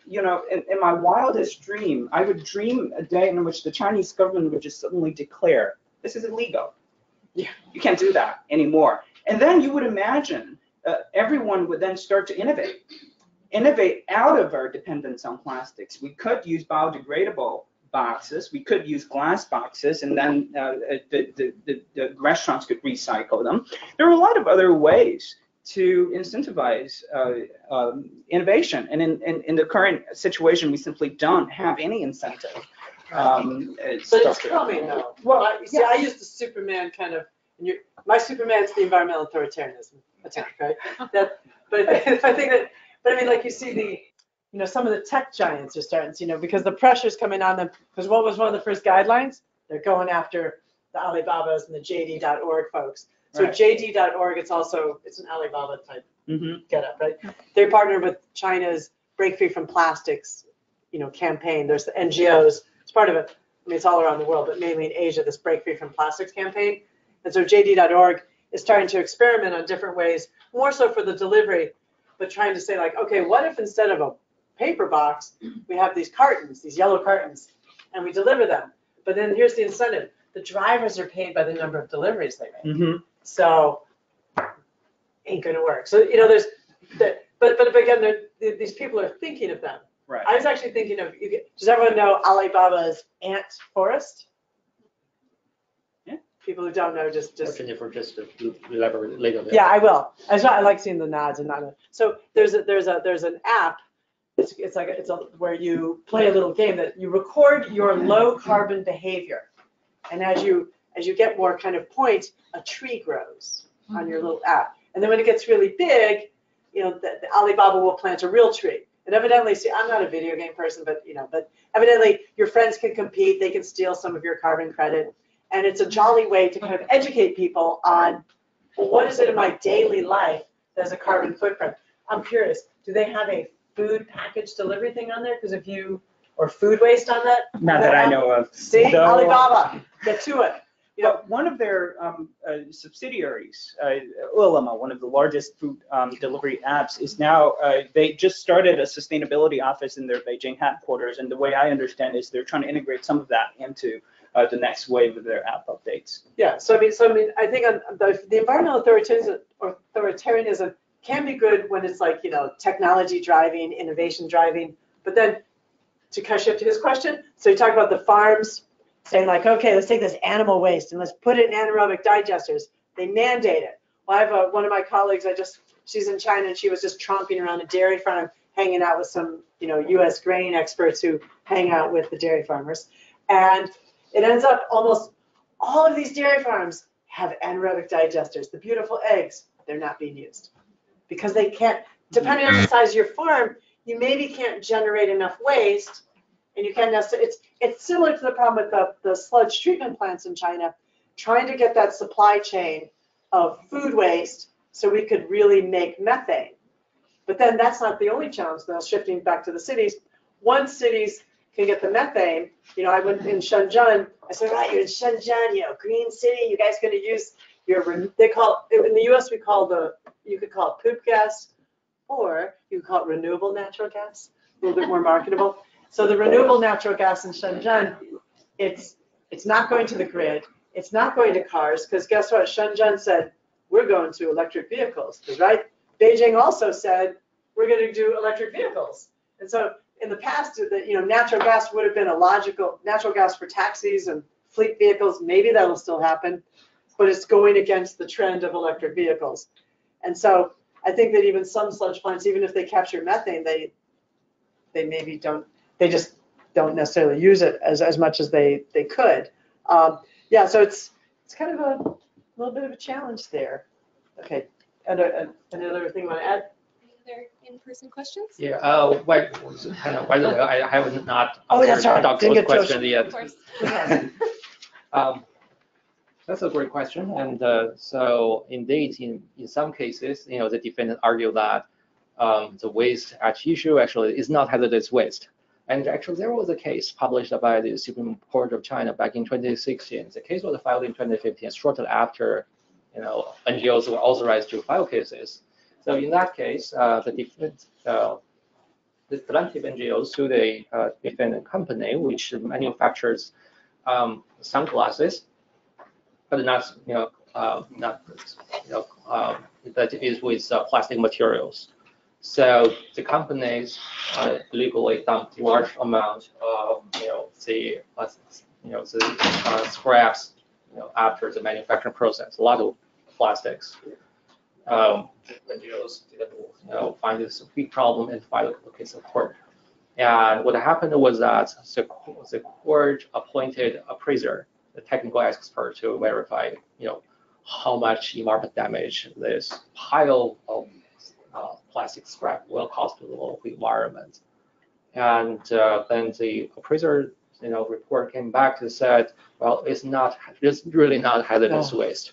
In my wildest dream, I would dream a day in which the Chinese government would just suddenly declare, this is illegal. You can't do that anymore. And then you would imagine everyone would then start to innovate out of our dependence on plastics. We could use biodegradable boxes, we could use glass boxes, and then the restaurants could recycle them. There are a lot of other ways to incentivize innovation, and in the current situation, we simply don't have any incentive. But it's coming though. Well, I use the Superman kind of. My Superman's the environmental authoritarianism attack, right? But I think that. But I mean, like you see some of the tech giants are starting to, because the pressure's coming on them. Because what was one of the first guidelines? They're going after the Alibabas and the JD.org folks. So right. JD.org, it's an Alibaba type getup, right? They partnered with China's Break Free from Plastics, campaign. There's the NGOs. It's part of it. I mean, it's all around the world, but mainly in Asia, this Break Free from Plastics campaign. And so JD.org is starting to experiment on different ways, more so for the delivery, but trying to say like, okay, what if instead of a paper box, we have these cartons, these yellow cartons, and we deliver them. But then here's the incentive. The drivers are paid by the number of deliveries they make. So ain't gonna work. So, there's that, but again, these people are thinking of them. Right. I was actually thinking of, does everyone know Alibaba's ant forest? Yeah. People who don't know, just. Can you elaborate later? Yeah, I will. I like seeing the nods and not. So there's an app. It's where you play a little game that you record your low carbon behavior, and as you get more kind of points, a tree grows on your little app, and then when it gets really big, the Alibaba will plant a real tree. And evidently, see, I'm not a video game person, but evidently your friends can compete. They can steal some of your carbon credit, and it's a jolly way to kind of educate people on, well, what is it in my daily life that has a carbon footprint? I'm curious. Do they have a food package delivery thing on there? Or food waste on that? Not that I know of. See, So, Alibaba, get to it. You know, One of their subsidiaries, Ulama, one of the largest food delivery apps, is now, they just started a sustainability office in their Beijing headquarters. And the way I understand is they're trying to integrate some of that into the next wave of their app updates. yeah, so I mean, I think the environmental authoritarianism can be good when it's like, you know, technology driving, innovation driving, but then to kind of shift to his question, so you talk about the farms saying like, okay, let's take this animal waste and let's put it in anaerobic digesters. They mandate it. Well, I have one of my colleagues, she's in China and she was just tromping around a dairy farm, hanging out with some, you know, US grain experts who hang out with the dairy farmers. And it ends up almost all of these dairy farms have anaerobic digesters. The beautiful eggs, they're not being used because they can't, depending on the size of your farm, you maybe can't generate enough waste, and you can't necessarily, it's similar to the problem with the sludge treatment plants in China, trying to get that supply chain of food waste so we could really make methane. But then that's not the only challenge, though, shifting back to the cities. Once cities can get the methane, you know, I went in Shenzhen, I said, right, you're in Shenzhen, you know, green city, you guys gonna use your, they call, in the US we call you could call it poop gas, or you could call it renewable natural gas, a little bit more marketable. So the renewable natural gas in Shenzhen, it's not going to the grid, it's not going to cars, because guess what, Shenzhen said, we're going to electric vehicles, because right, Beijing also said, we're gonna do electric vehicles. And so in the past, you know, natural gas would have been a logical, natural gas for taxis and fleet vehicles, maybe that'll still happen, but it's going against the trend of electric vehicles. And so I think that even some sludge plants, even if they capture methane, they maybe don't, they just don't necessarily use it as much as they could. Yeah, so it's kind of a little bit of a challenge there. Okay, another thing you want to add? Any other in-person questions? Yeah, by the way, I have not Oh, that's answered right. Dr. Didn't get question to- yet. Of course. That's a great question. And so indeed, in some cases, you know, the defendant argue that the waste at issue actually is not hazardous waste. And actually, there was a case published by the Supreme Court of China back in 2016. The case was filed in 2015, shortly after, you know, NGOs were authorized to file cases. So in that case, the plaintiff NGOs sued a defendant company which manufactures sunglasses, but not, that is with plastic materials. So the companies illegally dumped large amount of, the scraps, after the manufacturing process, a lot of plastics. NGOs didn't, find this a big problem and filed a case in court. And what happened was that the court appointed appraiser, the technical expert, to verify, how much environmental damage this pile of plastic scrap will cause to the local environment. And then the appraiser, report came back and said, well, it's really not hazardous waste.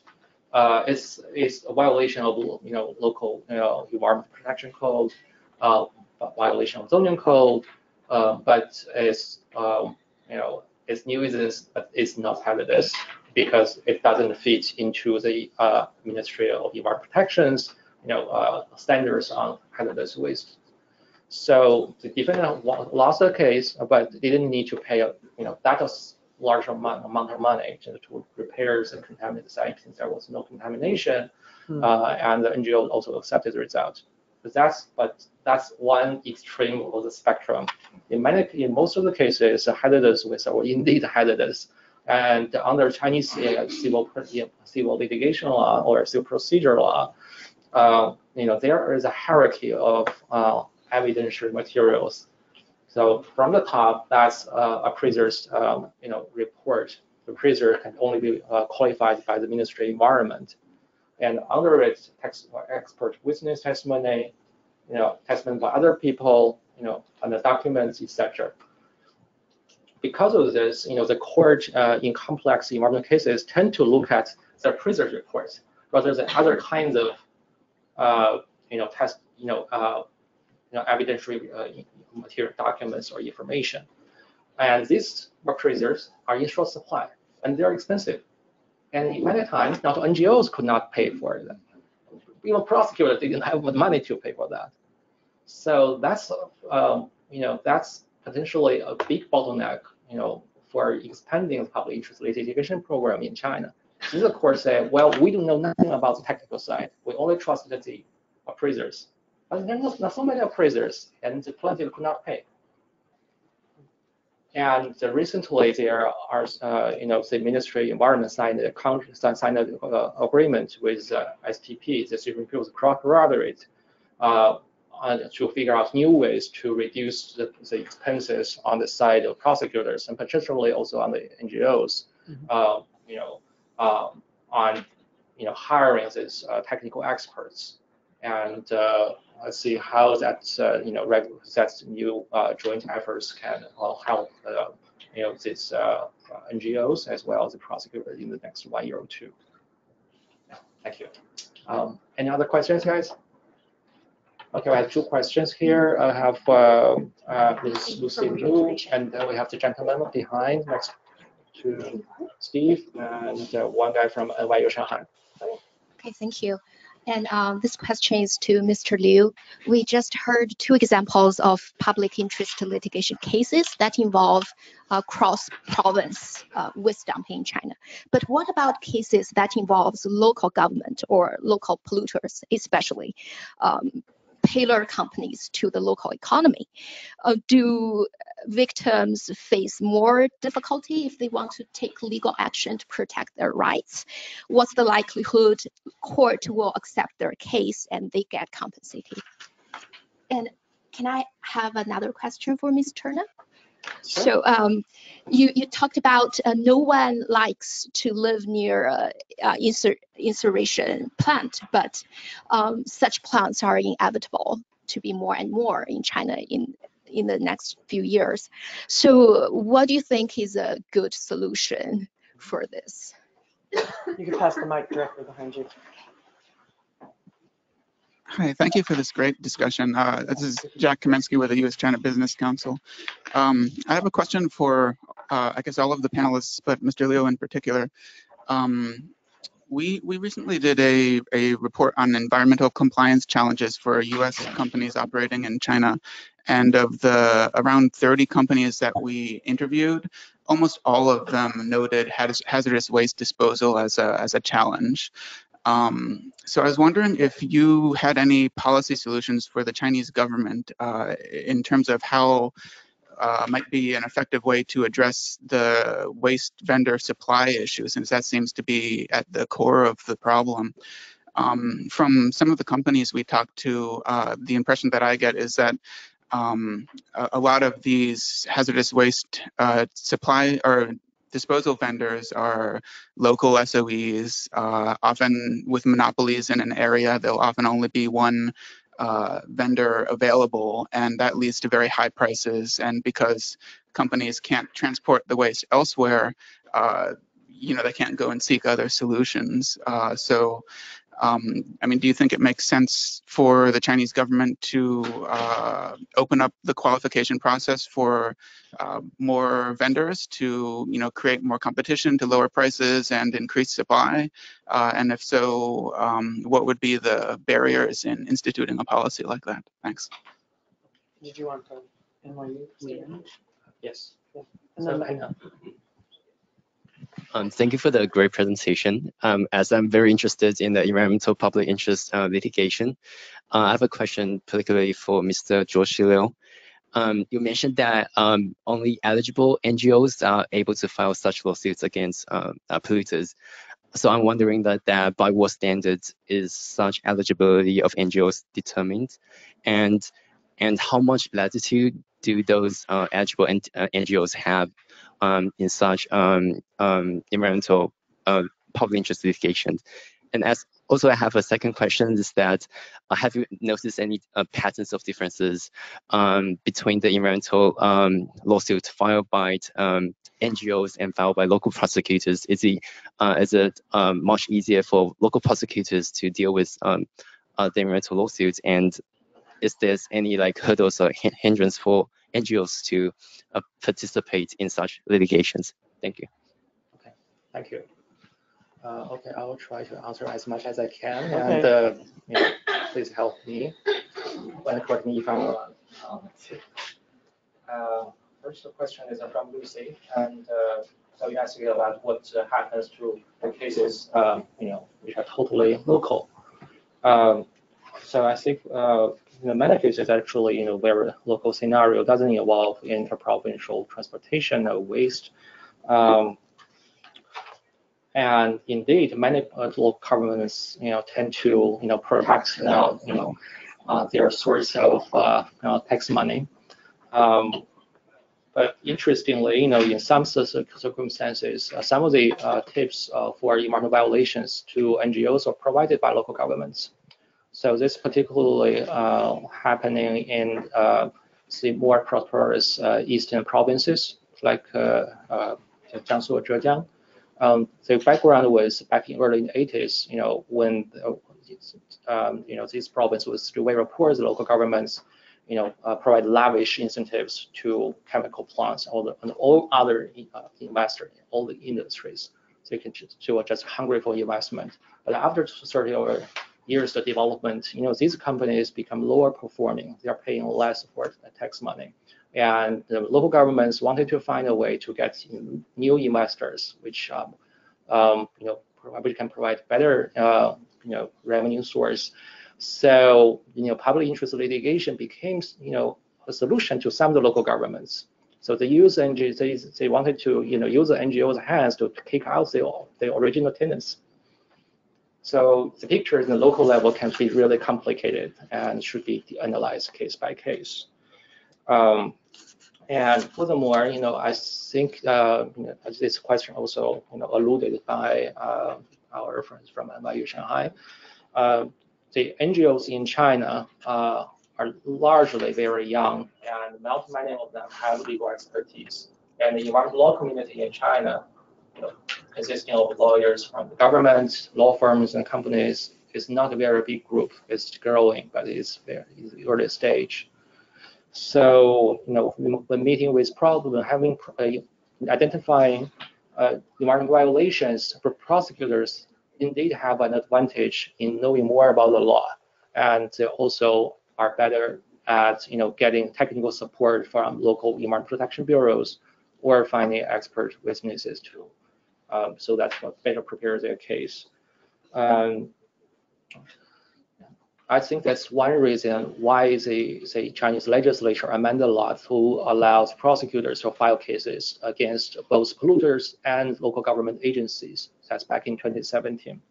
It's a violation of local environmental protection code, violation of zoning code, but it's it's nuisance, but it's not hazardous because it doesn't fit into the Ministry of Environmental Protection's standards on hazardous waste. So the defendant lost the case, but didn't need to pay that large amount of money to repair the contaminated site since there was no contamination, and the NGO also accepted the result. But that's one extreme of the spectrum. In most of the cases, hazardous waste are indeed hazardous, and under Chinese civil litigation law or civil procedure law, there is a hierarchy of evidentiary materials. So from the top, that's appraiser's report. The appraiser can only be qualified by the Ministry of Environment, and under it, expert witness testimony, testimony by other people, and the documents, etc. Because of this, the court in complex environmental cases tend to look at the appraiser's reports rather than other kinds of evidentiary material documents or information. And these appraisers are in short supply, and they're expensive. And many times, not NGOs could not pay for it. Even prosecutors didn't have the money to pay for that. So that's, that's potentially a big bottleneck, for expanding the public interest litigation program in China. This of course say, well, we don't know nothing about the technical side. We only trust the appraisers. But there are not so many appraisers, and the plaintiff could not pay. And recently, there are, the Ministry of Environment signed an agreement with STP, the Supreme Court's cooperate, to figure out new ways to reduce the expenses on the side of prosecutors and particularly also on the NGOs, on hiring these technical experts, and let's see how that that new joint efforts can help these NGOs as well as the prosecutors in the next 1 year or two. Thank you. Any other questions, guys? Okay, I have 2 questions here. I have Ms. Lucy Liu, and then we have the gentleman behind next to Steve, and one guy from NYU Shanghai. Okay, thank you. And this question is to Mr. Liu. We just heard 2 examples of public interest litigation cases that involve cross-province waste dumping in China. But what about cases that involves local government or local polluters, especially tailor companies to the local economy? Do victims face more difficulty if they want to take legal action to protect their rights? What's the likelihood court will accept their case and they get compensated? And can I have another question for Ms. Turner? Sure. So you talked about no one likes to live near incineration plant, but such plants are inevitable to be more and more in China in the next few years. So what do you think is a good solution for this? You can pass the mic directly behind you. Hi, thank you for this great discussion. This is Jack Kamensky with the U.S.-China Business Council. I have a question for, I guess, all of the panelists, but Mr. Liu in particular. We recently did a report on environmental compliance challenges for U.S. companies operating in China. And of the around 30 companies that we interviewed, almost all of them noted hazardous waste disposal as a challenge. So I was wondering if you had any policy solutions for the Chinese government in terms of how might be an effective way to address the waste vendor supply issue, since that seems to be at the core of the problem. From some of the companies we talked to, the impression that I get is that a lot of these hazardous waste supply or disposal vendors are local SOEs, often with monopolies in an area. There'll often only be one vendor available, and that leads to very high prices. And because companies can't transport the waste elsewhere, they can't go and seek other solutions. I mean, do you think it makes sense for the Chinese government to open up the qualification process for more vendors to, create more competition to lower prices and increase supply? And if so, what would be the barriers in instituting a policy like that? Thanks. Did you want to NYU? Yes. Yeah. And then Thank you for the great presentation. As I'm very interested in the environmental public interest litigation, I have a question particularly for Mr. George Liu. You mentioned that only eligible NGOs are able to file such lawsuits against polluters. So I'm wondering that by what standards is such eligibility of NGOs determined, and how much latitude do those eligible NGOs have in such environmental public interest litigation? And also I have a second question, is that have you noticed any patterns of differences between the environmental lawsuits filed by NGOs and filed by local prosecutors? Is it much easier for local prosecutors to deal with the environmental lawsuits, and is there any hurdles or hindrance for NGOs to participate in such litigations? Thank you. Okay, thank you. Okay, I will try to answer as much as I can, Okay. and please help me and correct me if I'm wrong. Let's see. First question is from Lucy, and so you asked about what happens to the cases, which are totally local. So I think in many cases, actually, where local scenario doesn't involve interprovincial transportation of waste. And indeed, many local governments, tend to, protect, their source of tax money. But interestingly, in some circumstances, some of the tips for environmental violations to NGOs are provided by local governments. So this particularly happening in the more prosperous eastern provinces like Jiangsu or Zhejiang. The background was back in early 80s, when these provinces was still very poor, the local governments, provide lavish incentives to chemical plants and all other investors, all the industries. So they were just hungry for investment. But after 30 or years of development, these companies become lower performing. They are paying less for tax money. And the local governments wanted to find a way to get new investors, which probably can provide better revenue source. So public interest litigation became a solution to some of the local governments. So they use NGOs. They wanted to use the NGOs' hands to kick out the original tenants. So the picture in the local level can be really complicated and should be analyzed case by case. And furthermore, I think this question also alluded by our friends from NYU Shanghai. The NGOs in China are largely very young, and not many of them have legal expertise. And the environmental law community in China, consisting of lawyers from the government, law firms, and companies, is not a very big group. It's growing, but it's very early stage. So, when meeting with problem, identifying environmental violations for prosecutors indeed have an advantage in knowing more about the law, and they also are better at getting technical support from local environmental protection bureaus or finding expert witnesses too, so that better prepare their case. I think that's one reason why the Chinese legislature amended the law to allow prosecutors to file cases against both polluters and local government agencies. That's back in 2017.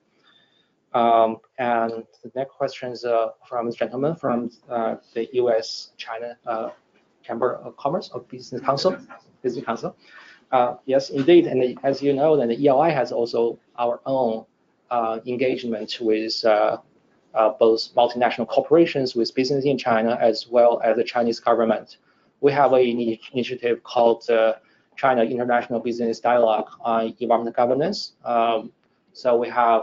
And the next question is from this gentleman from the U.S.-China Chamber of Commerce or Business Council. Yes, indeed, and as you know, then the ELI has also our own engagement with both multinational corporations with business in China as well as the Chinese government. We have an initiative called China International Business Dialogue on Environmental Governance. So we have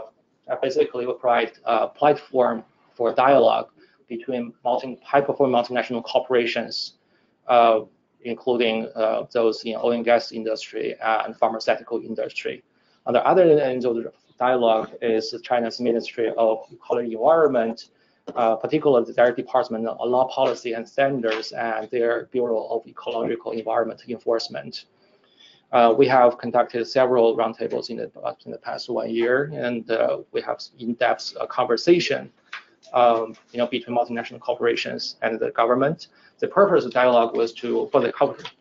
basically we provide a platform for dialogue between high-performing multinational corporations, including those in oil and gas industry and pharmaceutical industry. On the other end of the dialogue is China's Ministry of Ecology and Environment, particularly their Department of Law Policy and Standards and their Bureau of Ecological Environment Enforcement. We have conducted several roundtables in the past 1 year, and we have in-depth conversation, between multinational corporations and the government. The purpose of the dialogue was for the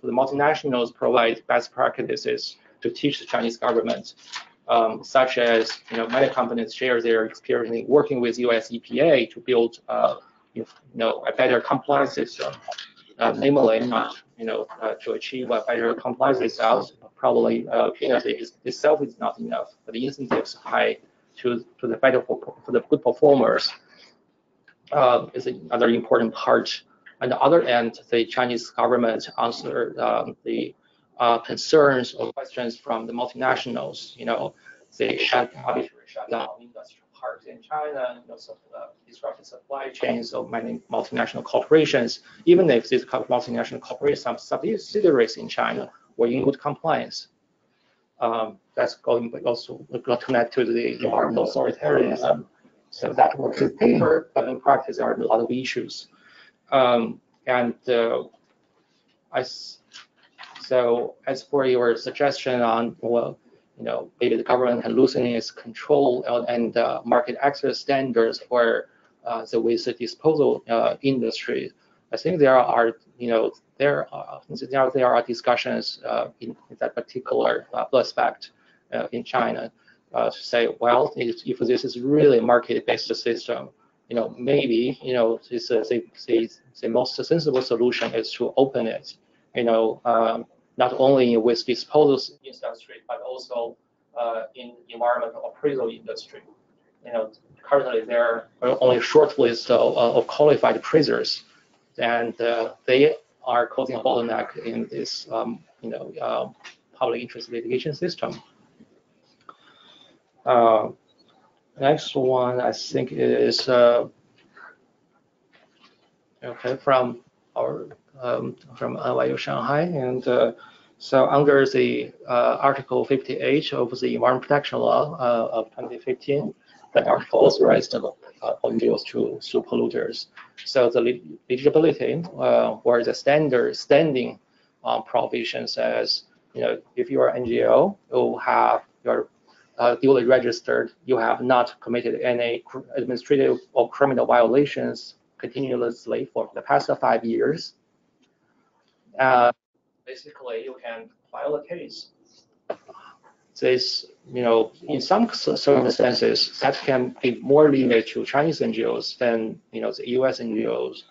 multinationals provide best practices to teach the Chinese government, such as many companies share their experience in working with U.S. EPA to build a better compliance system. Namely, not to achieve a better compliance result. Probably penalty itself is not enough, but the incentives high to the better for the good performers is another important part. On the other end, the Chinese government answered the concerns or questions from the multinationals. They arbitrarily shut down industrial parks in China, disrupted supply chains of many multinational corporations. Even if these multinational corporations, some subsidiaries in China were in good compliance. that's going but also connect to the environmental authoritarianism. So that works in paper, but in practice there are a lot of issues. So as for your suggestion on, well, maybe the government can loosen its control and market access standards for the waste disposal industry, I think there are discussions in that particular aspect in China to say, well, if this is really a market-based system, maybe this the most sensible solution is to open it, not only in waste disposal industry but also in environmental appraisal industry. Currently there are only a short list of qualified appraisers, and they are causing a bottleneck in this, public interest litigation system. Next one, I think, is from NYU Shanghai, and so under the Article 58 of the Environment Protection Law of 2015, that article authorized NGOs to sue polluters. So the eligibility or the standing provision says, if you are an NGO, you have your duly registered, you have not committed any administrative or criminal violations continuously for the past 5 years. Basically, you can file a case. This, in some circumstances, that can be more limited to Chinese NGOs than, the US NGOs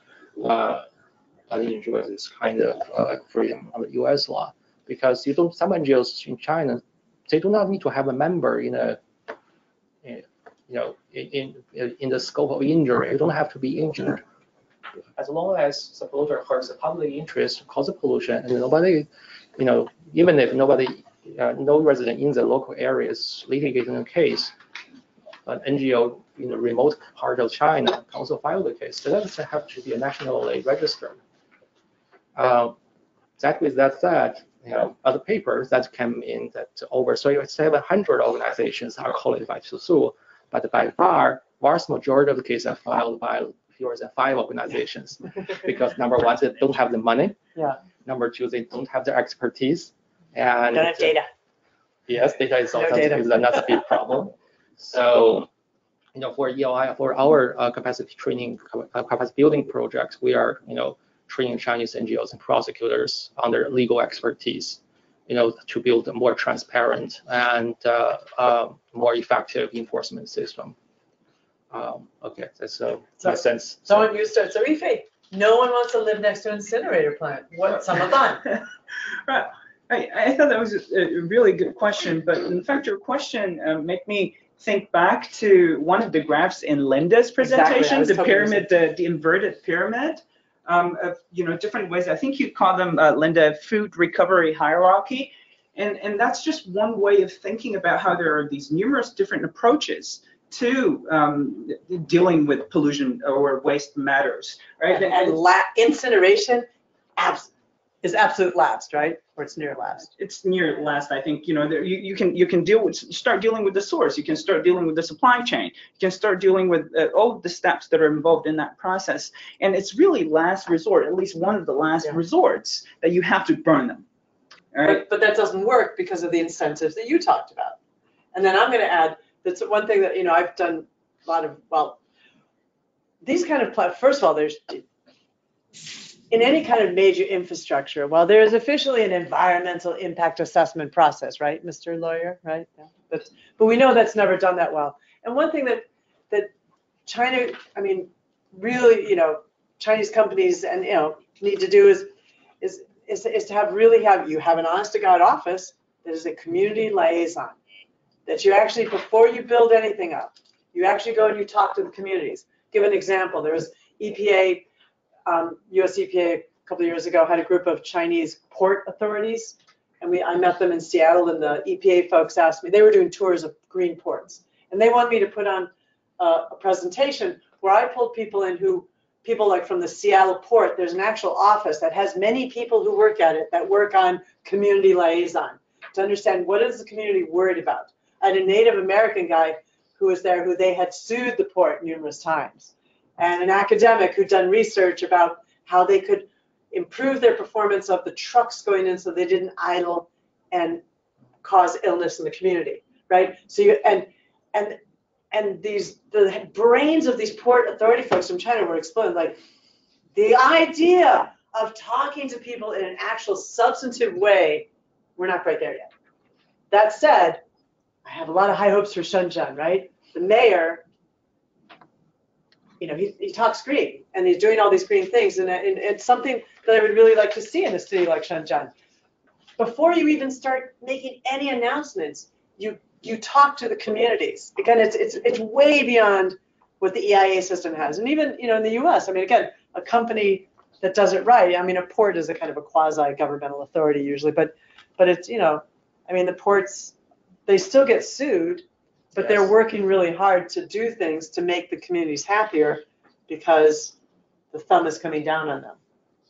enjoy this kind of freedom under US law, because some NGOs in China, they do not need to have a member in the scope of injury. You don't have to be injured. As long as the polluter hurts the public interest, causes pollution, and nobody, even if nobody, no resident in the local area is litigating a case, an NGO in a remote part of China can also file the case. So that doesn't have to be nationally registered. With that said, other papers that came in that over 700 organizations are qualified to sue, but by far, vast majority of the cases are filed by fewer than 5 organizations, because number one, they don't have the money. Yeah. Number two, they don't have the expertise. And don't have data. Yes, data is also another big problem. So, for ELI, for our capacity training, capacity building projects, we are, training Chinese NGOs and prosecutors on their legal expertise, to build a more transparent and more effective enforcement system. Okay, that's my sense. Someone used to, so Ife, no one wants to live next to an incinerator plant. What, some of them? Right. I thought that was a really good question, but in fact, your question made me think back to one of the graphs in Linda's presentation, exactly. The pyramid, the inverted pyramid, of different ways. I think you call them, Linda, food recovery hierarchy, and that's just one way of thinking about how there are these numerous different approaches to dealing with pollution or waste matters, right? And incineration is absolute last, right? Or it's near last. It's near last. I think you can start dealing with the source. You can start dealing with the supply chain. You can start dealing with all of the steps that are involved in that process. And it's really last resort, at least one of the last resorts, that you have to burn them. All right? But that doesn't work because of the incentives that you talked about. And then I'm going to add, that's one thing that I've done a lot of. These kind of first of all, there's in any kind of major infrastructure, well, there is officially an environmental impact assessment process, right, Mr. Lawyer, right? Yeah. But we know that's never done that well. And one thing that China, really, Chinese companies and need to do is to have you have an honest to God office that is a community liaison, that you actually, before you build anything up, you actually go and you talk to the communities. Give an example. There was EPA. US EPA a couple of years ago had a group of Chinese port authorities, and I met them in Seattle, and the EPA folks asked me, they were doing tours of green ports, and they wanted me to put on a presentation where I pulled people in people like from the Seattle port, there's an actual office that has many people who work at it that work on community liaison. to understand what is the community worried about. I had a Native American guy who was there who they had sued the port numerous times, and an academic who'd done research about how they could improve their performance of the trucks going in so they didn't idle and cause illness in the community, right? So you, and these, the brains of these port authority folks from China were exploding, like the idea of talking to people in an actual substantive way, we're not quite there yet. That said, I have a lot of high hopes for Shenzhen, right? The mayor, you know, he talks green and he's doing all these green things, and it's something that I would really like to see in a city like Shenzhen. Before you even start making any announcements, you talk to the communities. Again, it's way beyond what the EIA system has, and even, you know, in the U.S. I mean, again, a company that does it right. I mean, a port is a kind of a quasi-governmental authority usually, but it's, you know, I mean, the ports, they still get sued, but they're working really hard to do things to make the communities happier because the thumb is coming down on them.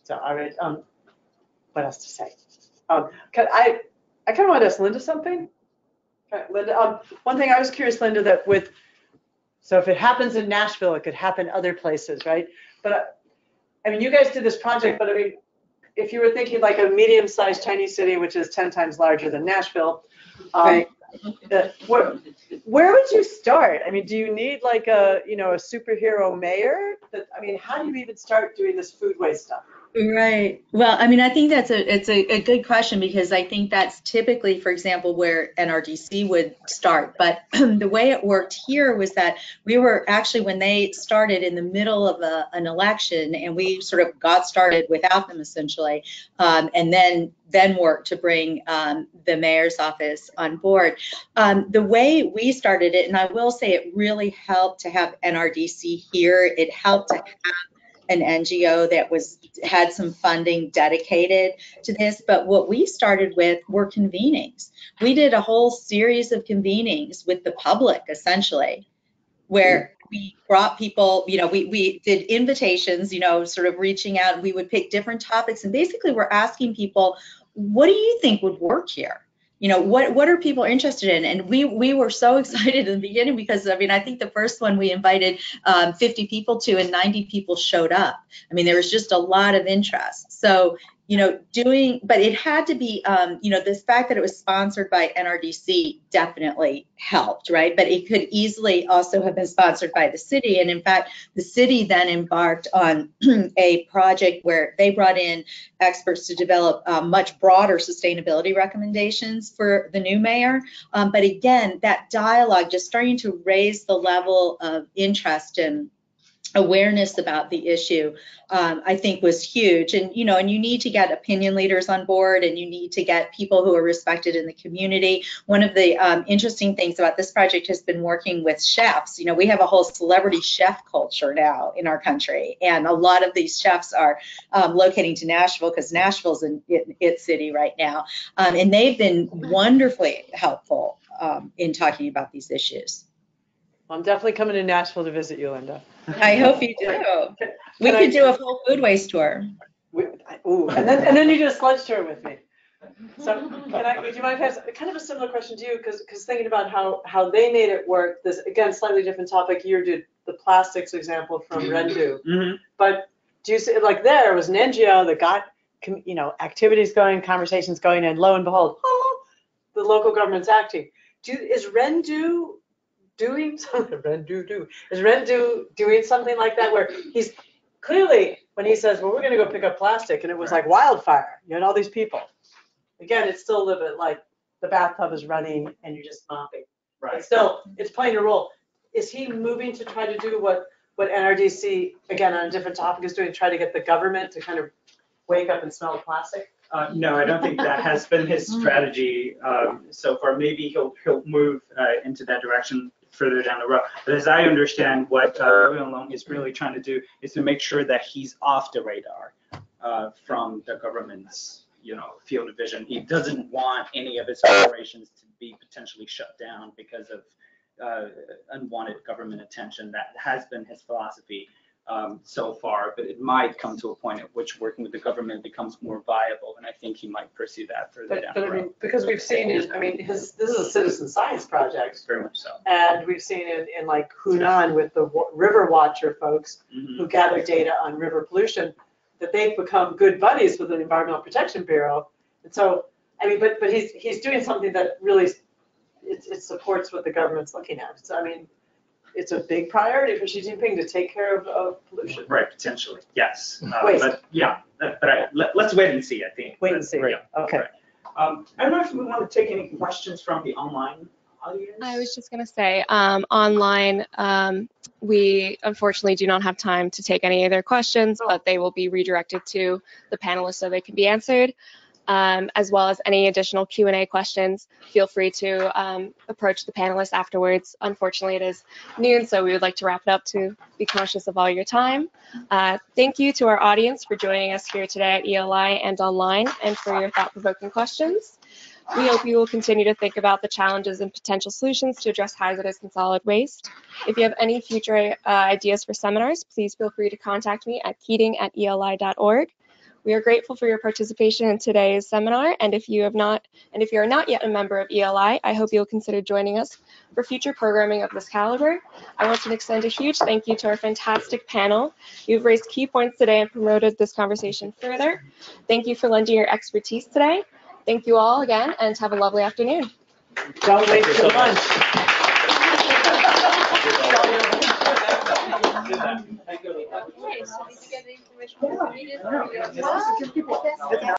So, all right, what else to say? I kind of want to ask Linda something. Okay, Linda, one thing I was curious, Linda, that so if it happens in Nashville, it could happen other places, right? But I mean, you guys did this project, but I mean, if you were thinking like a medium-sized Chinese city, which is 10 times larger than Nashville, Right. where would you start? I mean, do you need like a, you know, a superhero mayor? I mean, how do you even start doing this food waste stuff? Right. Well, I mean, I think it's a good question, because I think that's typically, for example, where NRDC would start. But the way it worked here was that we were actually, when they started, in the middle of an election, and we sort of got started without them essentially, and then worked to bring the mayor's office on board. The way we started it, and I will say it really helped to have NRDC here. It helped to have an NGO that had some funding dedicated to this. But what we started with were convenings. We did a whole series of convenings with the public, essentially, where we brought people, you know, we did invitations, you know, sort of reaching out. We would pick different topics, and basically we're asking people, what do you think would work here? You know, what are people interested in? And we were so excited in the beginning, because I mean, I think the first one we invited 50 people to, and 90 people showed up. I mean, there was just a lot of interest. So, you know, but it had to be, you know, the fact that it was sponsored by NRDC definitely helped, right? But it could easily also have been sponsored by the city. And in fact, the city then embarked on a project where they brought in experts to develop much broader sustainability recommendations for the new mayor. But again, that dialogue, just starting to raise the level of interest and awareness about the issue, I think was huge. And, you know, and you need to get opinion leaders on board, and you need to get people who are respected in the community. One of the interesting things about this project has been working with chefs. You know, we have a whole celebrity chef culture now in our country, and a lot of these chefs are locating to Nashville, because Nashville's in its city right now. And they've been wonderfully helpful in talking about these issues. I'm definitely coming to Nashville to visit you, Linda. I hope you do. We could do a full food waste tour. Ooh, and then you do a sludge tour with me. So would you mind if I ask kind of a similar question to you, because thinking about how they made it work, this, again, slightly different topic, you did the plastics example from Rendu. Mm-hmm. But do you see, like, there was an NGO that got, you know, activities going, conversations going, and lo and behold, the local government's acting. Is Rendu doing something? Is Rendu doing something like that, where he's clearly, when he says, well, we're going to go pick up plastic, and it was like wildfire, you had all these people. Again, it's still a little bit like the bathtub is running and you're just mopping. Right. But still, it's playing a role. Is he moving to try to do what NRDC, again, on a different topic, is doing, try to get the government to kind of wake up and smell plastic? No, I don't think that has been his strategy so far. Maybe he'll move into that direction further down the road. But as I understand, what Liu Long is really trying to do is to make sure that he's off the radar from the government's, you know, field of vision. He doesn't want any of his operations to be potentially shut down because of unwanted government attention. That has been his philosophy so far, but it might come to a point at which working with the government becomes more viable, and I think he might pursue that further down But the I road. mean, because we've seen it, I mean, this is a citizen science project. Very much so. And we've seen it in like Hunan with the River Watcher folks Mhm. who gather data on river pollution, that they've become good buddies with the Environmental Protection Bureau. And so, I mean, but he's doing something that really, it supports what the government's looking at. So, I mean, it's a big priority for Xi Jinping to take care of pollution. Right, potentially, yes. Waste. But yeah, let's wait and see, I think. Wait and see. Yeah. Okay. Right. I don't know if we want to take any questions from the online audience. I was just going to say, online, we unfortunately do not have time to take any of their questions, but they will be redirected to the panelists so they can be answered. As well as any additional Q&A questions, feel free to approach the panelists afterwards. Unfortunately, it is noon, so we would like to wrap it up to be conscious of all your time. Thank you to our audience for joining us here today at ELI and online, and for your thought-provoking questions. We hope you will continue to think about the challenges and potential solutions to address hazardous and solid waste. If you have any future ideas for seminars, please feel free to contact me at keating@eli.org. We are grateful for your participation in today's seminar, and if you are not yet a member of ELI, I hope you'll consider joining us for future programming of this caliber. I want to extend a huge thank you to our fantastic panel. You've raised key points today and promoted this conversation further. Thank you for lending your expertise today. Thank you all again, and have a lovely afternoon. Don't wait for lunch. Okay, so did you get the information you needed?